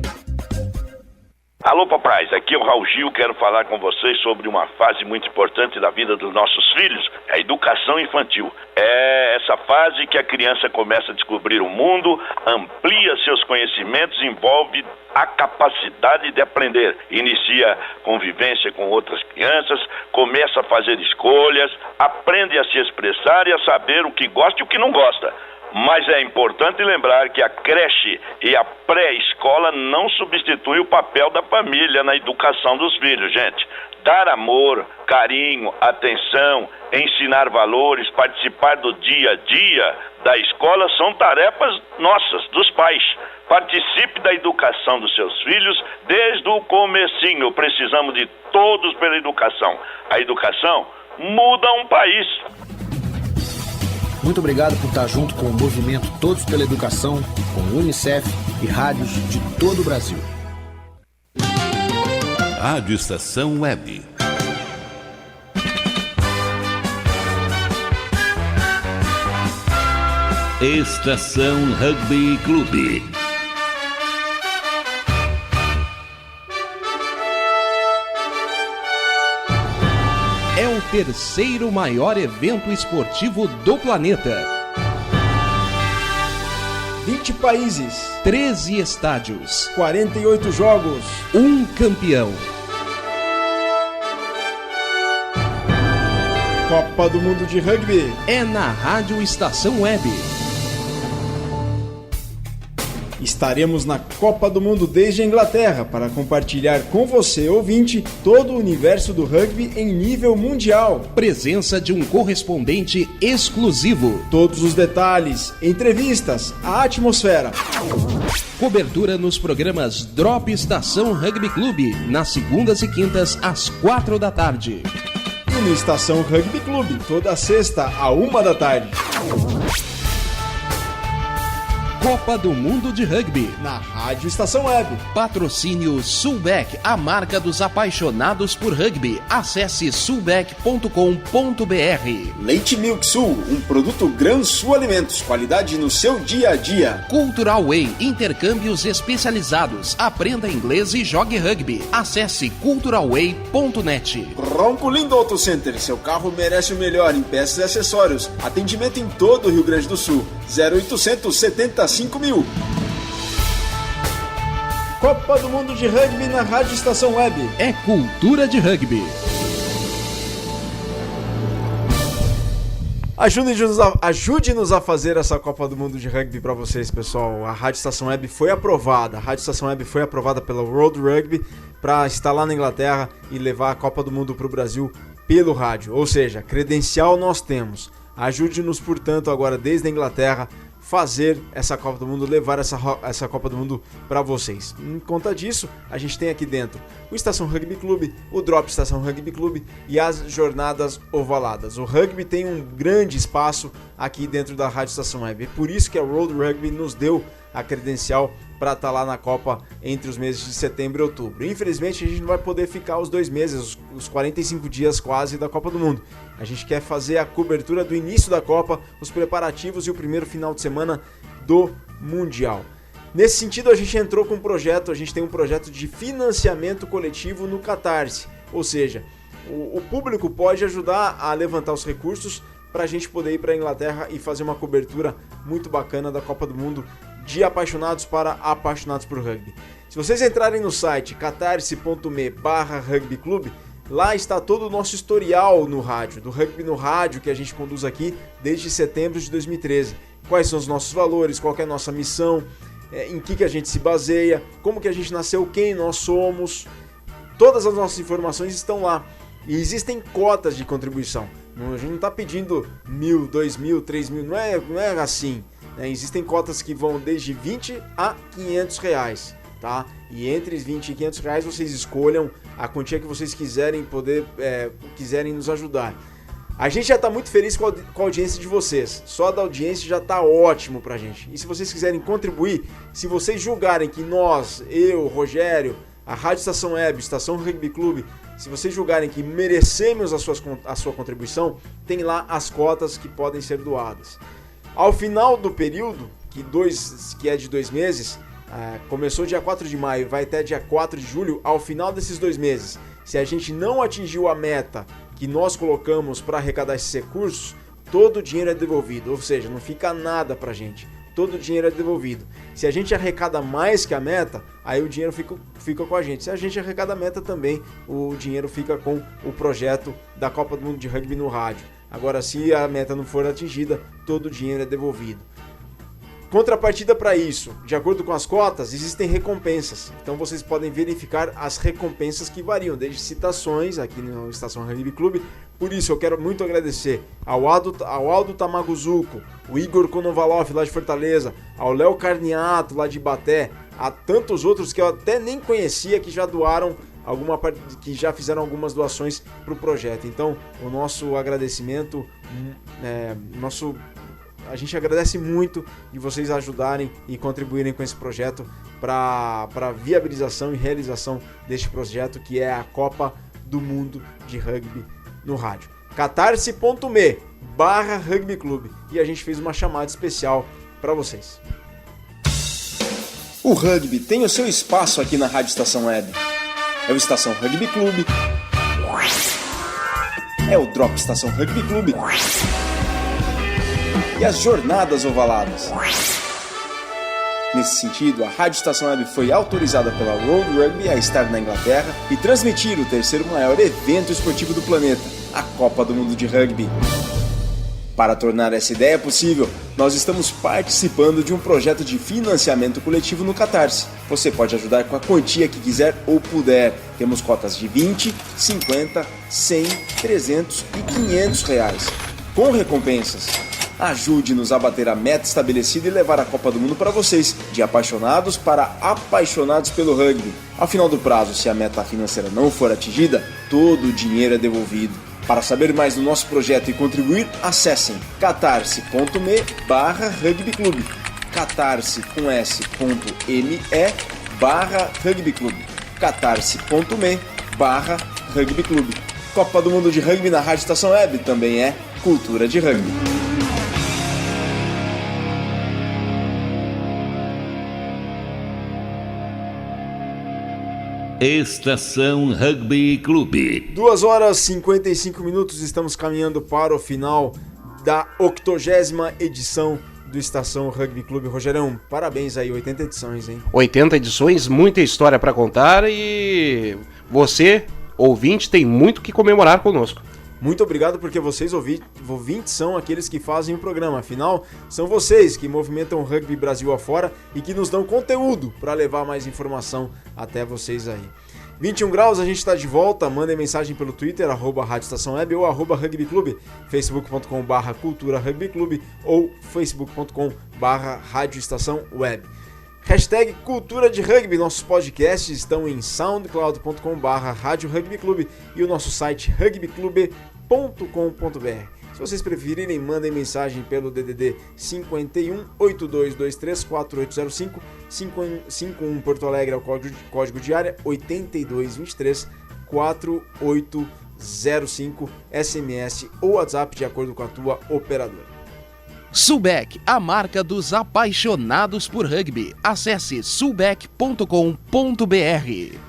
Alô, papais, aqui é o Raul Gil, quero falar com vocês sobre uma fase muito importante da vida dos nossos filhos, a educação infantil. É essa fase que a criança começa a descobrir o mundo, amplia seus conhecimentos, envolve a capacidade de aprender, inicia convivência com outras crianças, começa a fazer escolhas, aprende a se expressar e a saber o que gosta e o que não gosta. Mas é importante lembrar que a creche e a pré-escola não substituem o papel da família na educação dos filhos, gente. Dar amor, carinho, atenção, ensinar valores, participar do dia a dia da escola são tarefas nossas, dos pais. Participe da educação dos seus filhos desde o comecinho. Precisamos de todos pela educação. A educação muda um país. Muito obrigado por estar junto com o movimento Todos pela Educação, com o Unicef e rádios de todo o Brasil. Rádio Estação Web. Estação Rugby Clube. É o terceiro maior evento esportivo do planeta. 20 países, 13 estádios, 48 jogos, um campeão. Copa do Mundo de Rugby é na Rádio Estação Web. Estaremos na Copa do Mundo desde a Inglaterra para compartilhar com você, ouvinte, todo o universo do rugby em nível mundial. Presença de um correspondente exclusivo. Todos os detalhes, entrevistas, a atmosfera. Cobertura nos programas Drop Estação Rugby Clube, nas segundas e quintas às 4 da tarde. E no Estação Rugby Clube, toda sexta à 1 da tarde. Copa do Mundo de Rugby na Rádio Estação Web. Patrocínio Sulbec, a marca dos apaixonados por rugby. Acesse sulbec.com.br. Leite Milk Sul, um produto Gran Sul Alimentos, qualidade no seu dia a dia. Cultural Way, intercâmbios especializados. Aprenda inglês e jogue rugby. Acesse culturalway.net. Ronco Lindo Auto Center, seu carro merece o melhor em peças e acessórios. Atendimento em todo o Rio Grande do Sul. 0800 75 mil. Copa do Mundo de Rugby na Rádio Estação Web. É cultura de rugby. Ajude-nos a fazer essa Copa do Mundo de Rugby para vocês, pessoal. A Rádio Estação Web foi aprovada. A Rádio Estação Web foi aprovada pela World Rugby para estar lá na Inglaterra e levar a Copa do Mundo para o Brasil pelo rádio. Ou seja, credencial nós temos. Ajude-nos, portanto, agora desde a Inglaterra fazer essa Copa do Mundo, levar essa Copa do Mundo para vocês. Em conta disso, a gente tem aqui dentro o Estação Rugby Clube, o Drop Estação Rugby Clube e as Jornadas Ovaladas. O rugby tem um grande espaço aqui dentro da Rádio Estação Web. É por isso que a World Rugby nos deu a credencial para estar lá na Copa entre os meses de setembro e outubro. Infelizmente, a gente não vai poder ficar os 2 meses, os 45 dias quase da Copa do Mundo. A gente quer fazer a cobertura do início da Copa, os preparativos e o primeiro final de semana do Mundial. Nesse sentido, a gente entrou com um projeto, a gente tem um projeto de financiamento coletivo no Catarse. Ou seja, o público pode ajudar a levantar os recursos para a gente poder ir para a Inglaterra e fazer uma cobertura muito bacana da Copa do Mundo de apaixonados para apaixonados por rugby. Se vocês entrarem no site catarse.me/rugbyclube, lá está todo o nosso historial no rádio, do rugby no rádio que a gente conduz aqui desde setembro de 2013. Quais são os nossos valores, qual que é a nossa missão, em que a gente se baseia, como que a gente nasceu, quem nós somos. Todas as nossas informações estão lá. E existem cotas de contribuição. A gente não está pedindo 1.000, 2.000, 3.000, não é assim. Existem cotas que vão desde 20 a 500 reais, tá? E entre 20 e 500 reais vocês escolham a quantia que vocês quiserem quiserem nos ajudar. A gente já está muito feliz com a audiência de vocês. Só da audiência já está ótimo pra gente. E se vocês quiserem contribuir, se vocês julgarem que nós, eu, Rogério, a Rádio Estação Web, Estação Rugby Clube, se vocês julgarem que merecemos a sua contribuição, tem lá as cotas que podem ser doadas. Ao final do período, que é de 2 meses, começou dia 4 de maio, vai até dia 4 de julho, ao final desses 2 meses, se a gente não atingiu a meta que nós colocamos para arrecadar esses recursos, todo o dinheiro é devolvido, ou seja, não fica nada pra gente, todo o dinheiro é devolvido. Se a gente arrecada mais que a meta, aí o dinheiro fica com a gente. Se a gente arrecada a meta também, o dinheiro fica com o projeto da Copa do Mundo de Rugby no rádio. Agora, se a meta não for atingida, todo o dinheiro é devolvido. Contrapartida para isso, de acordo com as cotas, existem recompensas. Então vocês podem verificar as recompensas que variam, desde citações aqui no Estação Rugby Clube. Por isso eu quero muito agradecer ao Aldo Tamaguzuco, o Igor Konovalov lá de Fortaleza, ao Léo Carniato lá de Ibaté, a tantos outros que eu até nem conhecia que já doaram que já fizeram algumas doações para o projeto. Então o nosso agradecimento, a gente agradece muito de vocês ajudarem e contribuírem com esse projeto para a viabilização e realização deste projeto, que é a Copa do Mundo de Rugby no rádio. catarse.me/Rugby Clube. E a gente fez uma chamada especial para vocês. O rugby tem o seu espaço aqui na Rádio Estação Web. É o Estação Rugby Clube. É o Drop Estação Rugby Clube. E as Jornadas Ovaladas. Nesse sentido, a Rádio Estação Web foi autorizada pela World Rugby a estar na Inglaterra e transmitir o terceiro maior evento esportivo do planeta, a Copa do Mundo de Rugby. Para tornar essa ideia possível, nós estamos participando de um projeto de financiamento coletivo no Catarse. Você pode ajudar com a quantia que quiser ou puder. Temos cotas de 20, 50, 100, 300 e 500 reais. Com recompensas. Ajude-nos a bater a meta estabelecida e levar a Copa do Mundo para vocês, de apaixonados para apaixonados pelo rugby. Ao final do prazo, se a meta financeira não for atingida, todo o dinheiro é devolvido. Para saber mais do nosso projeto e contribuir, acessem catarse.me/Rugby Clube, catarse.me/Rugby Clube, catarse.me/Rugby Clube. Copa do Mundo de Rugby na Rádio Estação Web também é cultura de rugby. Estação Rugby Clube. 2h55, estamos caminhando para o final da 80ª edição do Estação Rugby Clube. Rogerão, parabéns aí, 80 edições, hein? 80 edições, muita história para contar e você, ouvinte, tem muito que comemorar conosco. Muito obrigado, porque vocês ouvintes são aqueles que fazem o programa. Afinal, são vocês que movimentam o rugby Brasil afora e que nos dão conteúdo para levar mais informação até vocês aí. 21 graus, a gente está de volta. Mandem mensagem pelo Twitter, @Rádio Estação Web ou @Rugby Clube, facebook.com/Cultura Rugby Clube ou facebook.com/Rádio Estação Web. Hashtag Cultura de Rugby. Nossos podcasts estão em soundcloud.com/Rádio Rugby Clube e o nosso site rugbyclube.com.br. Se vocês preferirem, mandem mensagem pelo DDD 51 8223 4805, 51 Porto Alegre é o código de área, 8223 4805, SMS ou WhatsApp de acordo com a tua operadora. Sulbec, a marca dos apaixonados por rugby. Acesse sulbec.com.br.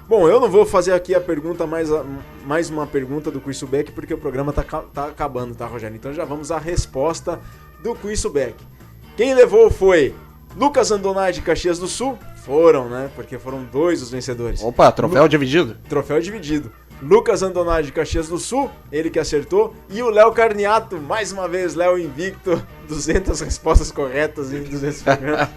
Bom, eu não vou fazer aqui a pergunta, mais uma pergunta do Quiz Sulbec, porque o programa tá acabando, tá, Rogério? Então já vamos à resposta do Quiz Sulbec. Quem levou foi Lucas Andonai de Caxias do Sul. Foram, né? Porque foram 2 os vencedores. Opa, troféu dividido. Troféu dividido. Lucas Andonai de Caxias do Sul, ele que acertou, e o Léo Carniato, mais uma vez, Léo invicto, 200 respostas corretas em 200 programas.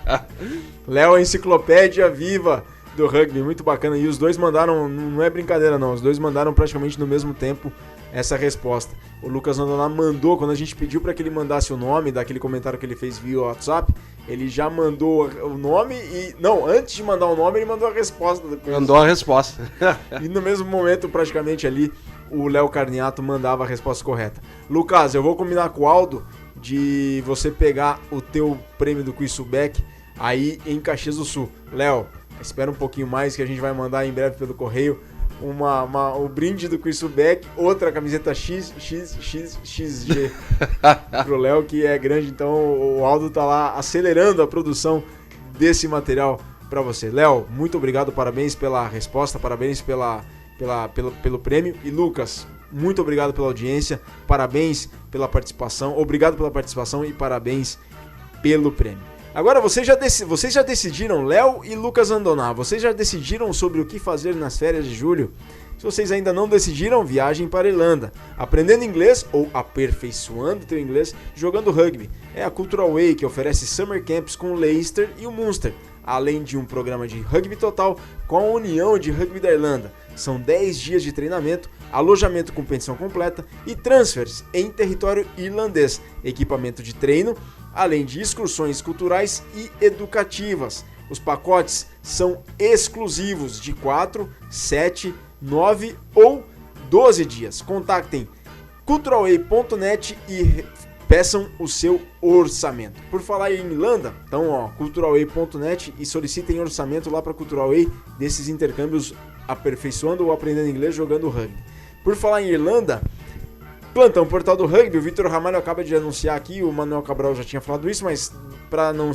Léo, enciclopédia viva do rugby, muito bacana, e os dois mandaram, não é brincadeira não, os dois mandaram praticamente no mesmo tempo essa resposta. O Lucas Andonai mandou, quando a gente pediu para que ele mandasse o nome daquele comentário que ele fez via WhatsApp, ele já mandou o nome e... Não, antes de mandar o nome, ele mandou a resposta. Mandou a resposta. E no mesmo momento, praticamente ali, o Léo Carniato mandava a resposta correta. Lucas, eu vou combinar com o Aldo de você pegar o teu prêmio do Quiz Sulbec aí em Caxias do Sul. Léo, espera um pouquinho mais que a gente vai mandar em breve pelo correio o brinde do Quiz Sulbec, outra camiseta XXG pro Léo, que é grande, então o Aldo tá lá acelerando a produção desse material para você. Léo, muito obrigado, parabéns pela resposta, parabéns pelo prêmio, e Lucas, muito obrigado pela audiência, parabéns pela participação, obrigado pela participação e parabéns pelo prêmio. Agora, vocês já decidiram, Léo e Lucas Andonai, vocês já decidiram sobre o que fazer nas férias de julho? Se vocês ainda não decidiram, viagem para a Irlanda, aprendendo inglês ou aperfeiçoando teu inglês jogando rugby. É a Cultural Way que oferece Summer Camps com o Leicester e o Munster, além de um programa de rugby total com a União de Rugby da Irlanda. São 10 dias de treinamento, alojamento com pensão completa e transfers em território irlandês, equipamento de treino, além de excursões culturais e educativas. Os pacotes são exclusivos de 4, 7, 9 ou 12 dias. Contactem culturalway.net e peçam o seu orçamento. Por falar em Irlanda, então culturalway.net e solicitem orçamento lá para Culturalway desses intercâmbios aperfeiçoando ou aprendendo inglês jogando rugby. Por falar em Irlanda, plantão Portal do Rugby, o Vitor Ramalho acaba de anunciar aqui, o Manuel Cabral já tinha falado isso, mas para não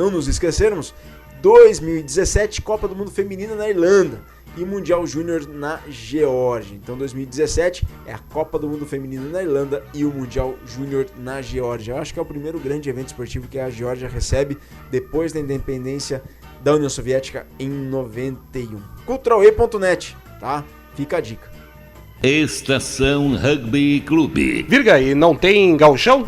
nos esquecermos, 2017 Copa do Mundo Feminina na Irlanda e Mundial Júnior na Geórgia. Então 2017 é a Copa do Mundo Feminino na Irlanda e o Mundial Júnior na Geórgia. Eu acho que é o primeiro grande evento esportivo que a Geórgia recebe depois da independência da União Soviética em 91. Culturalway.net, tá? Fica a dica. Estação Rugby Clube. Virga, e não tem gauchão?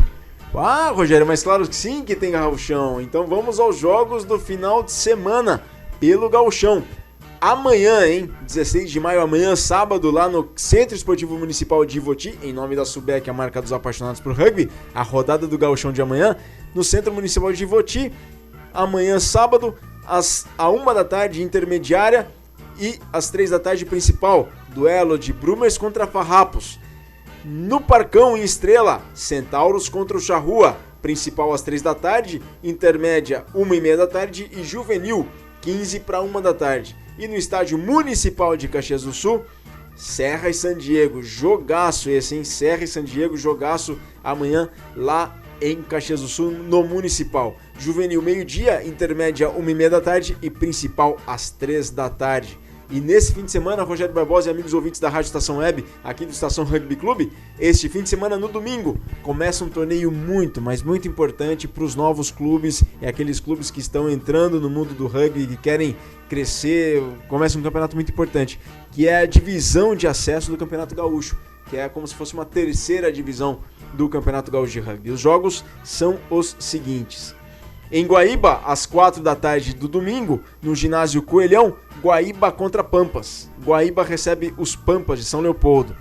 Ah, Rogério, mas claro que sim que tem gauchão. Então vamos aos jogos do final de semana pelo gauchão. Amanhã, 16 de maio, amanhã, sábado, lá no Centro Esportivo Municipal de Ivoti, em nome da SUBEC, a marca dos apaixonados por rugby, a rodada do gauchão de amanhã, no Centro Municipal de Ivoti, amanhã, sábado, à 1 da tarde, intermediária, e às 3 da tarde, principal, duelo de Brumers contra Farrapos. No Parcão, em Estrela, Centauros contra o Charrua, principal às 3 da tarde, intermédia 1h30 da tarde e juvenil, 15 para 1 da tarde. E no estádio municipal de Caxias do Sul, Serra e San Diego, jogaço esse, hein? Serra e San Diego, jogaço amanhã lá em Caxias do Sul, no municipal. Juvenil meio-dia, intermédia 1h30 da tarde e principal às 3 da tarde. E nesse fim de semana, Rogério Barbosa e amigos ouvintes da Rádio Estação Web, aqui do Estação Rugby Clube, este fim de semana, no domingo, começa um torneio muito, mas muito importante para os novos clubes e aqueles clubes que estão entrando no mundo do rugby e que querem crescer. Começa um campeonato muito importante, que é a divisão de acesso do Campeonato Gaúcho, que é como se fosse uma terceira divisão do Campeonato Gaúcho de Rugby. Os jogos são os seguintes. Em Guaíba, às 4 da tarde do domingo, no ginásio Coelhão, Guaíba contra Pampas. Guaíba recebe os Pampas de São Leopoldo.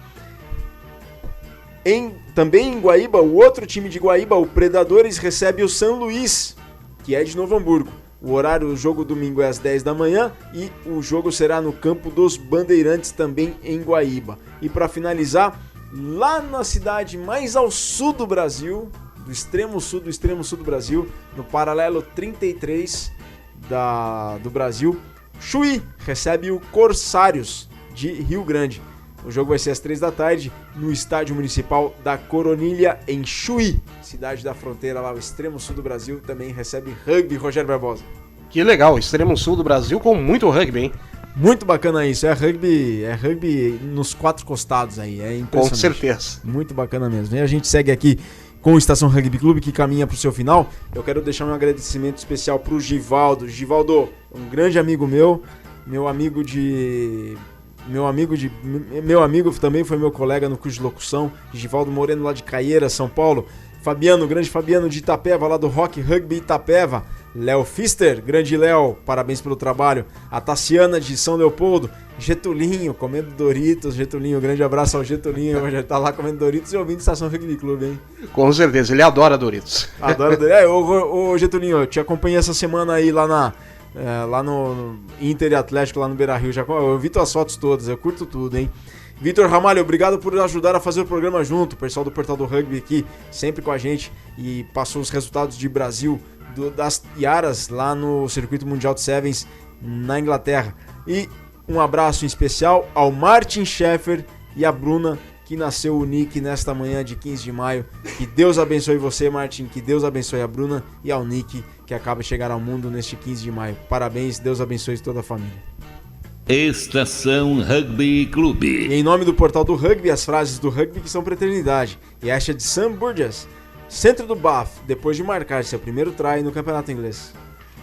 Também em Guaíba, o outro time de Guaíba, o Predadores, recebe o São Luís, que é de Novo Hamburgo. O horário do jogo domingo é às 10 da manhã e o jogo será no campo dos Bandeirantes, também em Guaíba. E para finalizar, lá na cidade mais ao sul do Brasil, do extremo sul do Brasil, no paralelo 33 do Brasil, Chuí recebe o Corsários de Rio Grande. O jogo vai ser às 3 da tarde no estádio municipal da Coronilha, em Chuí, cidade da fronteira lá, o extremo sul do Brasil, também recebe rugby, Rogério Barbosa. Que legal, extremo sul do Brasil com muito rugby, hein? Muito bacana isso, é rugby nos 4 costados aí, é impressionante. Com certeza. Muito bacana mesmo. E a gente segue aqui com o Estação Rugby Clube, que caminha para o seu final. Eu quero deixar um agradecimento especial para o Givaldo. Givaldo, um grande amigo meu amigo também foi meu colega no curso de locução, Givaldo Moreno, lá de Caieiras, São Paulo. Fabiano, grande Fabiano de Itapeva, lá do Rock Rugby Itapeva. Léo Fister, grande Léo, parabéns pelo trabalho. A Tassiana de São Leopoldo. Getulinho, comendo Doritos. Getulinho, grande abraço ao Getulinho. Já tá lá comendo Doritos e ouvindo Estação Rugby Clube, hein? Com certeza, ele adora Doritos. Adora Doritos. Ô Getulinho, eu te acompanhei essa semana aí lá no Inter e Atlético, lá no Beira-Rio. Eu vi tuas fotos todas, eu curto tudo, hein? Vitor Ramalho, obrigado por ajudar a fazer o programa junto. O pessoal do Portal do Rugby aqui, sempre com a gente, e passou os resultados de Brasil das Iaras lá no Circuito Mundial de Sevens na Inglaterra. E um abraço em especial ao Martin Schaeffer e a Bruna, que nasceu o Nick nesta manhã de 15 de maio. Que Deus abençoe você, Martin, que Deus abençoe a Bruna e ao Nick, que acaba de chegar ao mundo neste 15 de maio. Parabéns, Deus abençoe toda a família. Estação Rugby Clube. E em nome do Portal do Rugby, as frases do rugby que são para a eternidade. E esta é de Sam Burgess, centro do Bath, depois de marcar seu primeiro try no campeonato inglês.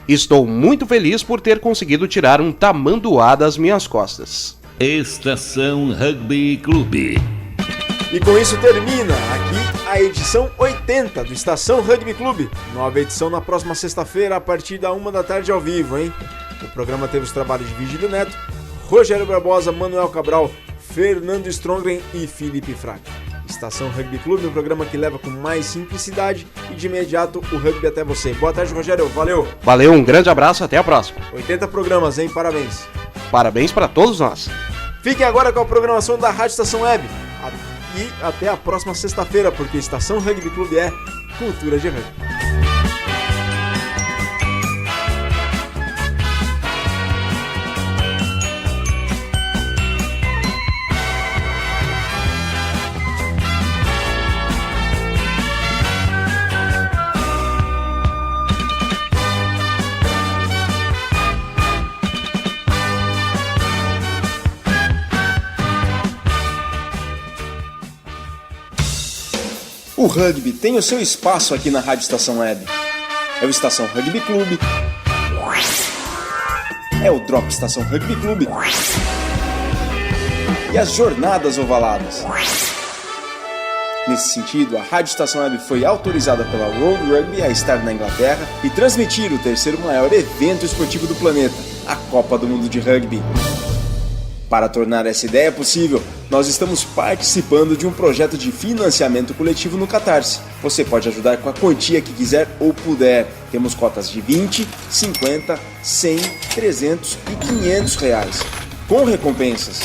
Estou muito feliz por ter conseguido tirar um tamanduá das minhas costas. Estação Rugby Clube. E com isso termina aqui a edição 80 do Estação Rugby Clube. Nova edição na próxima sexta-feira, a partir da 1 da tarde ao vivo, hein? O programa teve os trabalhos de Vigílio Neto, Rogério Barbosa, Manuel Cabral, Fernando Strongren e Felipe Fraga. Estação Rugby Clube, um programa que leva com mais simplicidade e de imediato o rugby até você. Boa tarde, Rogério. Valeu. Valeu, um grande abraço, até a próxima. 80 programas, hein? Parabéns. Parabéns para todos nós. Fiquem agora com a programação da Rádio Estação Web. E até a próxima sexta-feira, porque Estação Rugby Clube é cultura de rugby. O rugby tem o seu espaço aqui na Rádio Estação Web. É o Estação Rugby Clube. É o Drop Estação Rugby Clube. E as Jornadas Ovaladas. Nesse sentido, a Rádio Estação Web foi autorizada pela World Rugby a estar na Inglaterra e transmitir o terceiro maior evento esportivo do planeta, a Copa do Mundo de Rugby. Para tornar essa ideia possível, nós estamos participando de um projeto de financiamento coletivo no Catarse. Você pode ajudar com a quantia que quiser ou puder. Temos cotas de 20, 50, 100, 300 e 500 reais, com recompensas.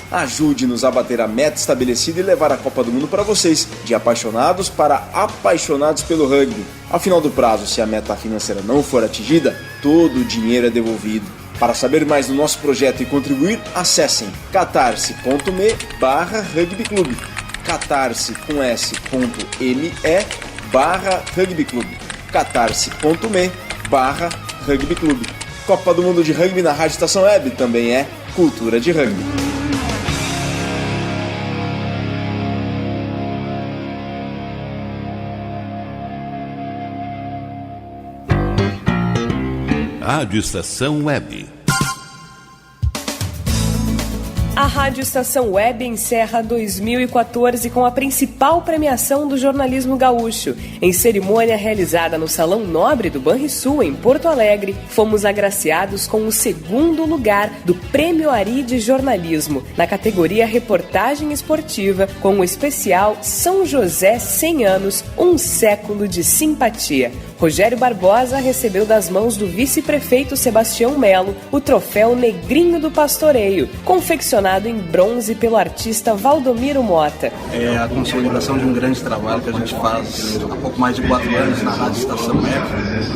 Ajude-nos a bater a meta estabelecida e levar a Copa do Mundo para vocês, de apaixonados para apaixonados pelo rugby. Ao final do prazo, se a meta financeira não for atingida, todo o dinheiro é devolvido. Para saber mais do nosso projeto e contribuir, acessem catarse.me/rugbyclube, catarse.me/rugbyclube, catarse.me/rugbyclube. Copa do Mundo de Rugby na Rádio Estação Web também é cultura de rugby. Rádio Estação Web. A Rádio Estação Web encerra 2014 com a principal premiação do jornalismo gaúcho. Em cerimônia realizada no Salão Nobre do Banrisul, em Porto Alegre, fomos agraciados com o segundo lugar do Prêmio Ari de Jornalismo, na categoria Reportagem Esportiva, com o especial São José 100 anos, um século de simpatia. Rogério Barbosa recebeu das mãos do vice-prefeito Sebastião Melo o troféu Negrinho do Pastoreio, confeccionado em bronze pelo artista Valdomiro Mota. É a consolidação de um grande trabalho que a gente faz há pouco mais de 4 anos na Rádio Estação Web.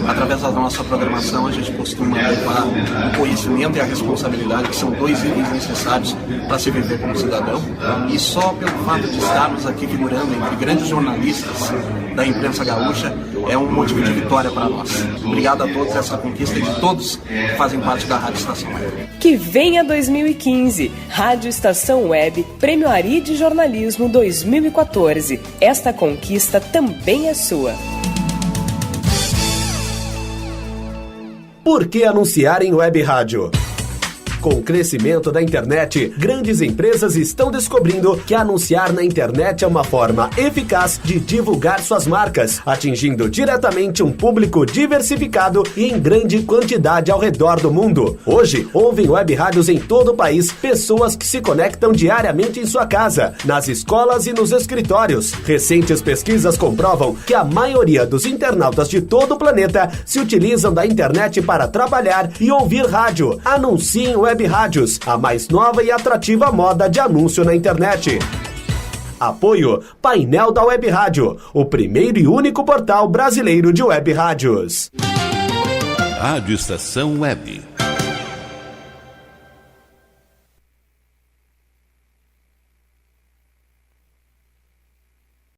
Através da nossa programação, a gente costuma levar o conhecimento e a responsabilidade, que são 2 itens necessários para se viver como cidadão. E só pelo fato de estarmos aqui figurando entre grandes jornalistas da imprensa gaúcha, é um motivo de vitória para nós. Obrigado a todos essa conquista e de todos que fazem parte da Rádio Estação Web. Que venha 2015, Rádio Estação Web, Prêmio Ari de Jornalismo 2014. Esta conquista também é sua. Por que anunciar em web rádio? Com o crescimento da internet, grandes empresas estão descobrindo que anunciar na internet é uma forma eficaz de divulgar suas marcas, atingindo diretamente um público diversificado e em grande quantidade ao redor do mundo. Hoje, ouvem web rádios em todo o país pessoas que se conectam diariamente em sua casa, nas escolas e nos escritórios. Recentes pesquisas comprovam que a maioria dos internautas de todo o planeta se utilizam da internet para trabalhar e ouvir rádio. Anunciem web rádios, a mais nova e atrativa moda de anúncio na internet. Apoio Painel da Web Rádio, o primeiro e único portal brasileiro de web rádios. Rádio Estação Web.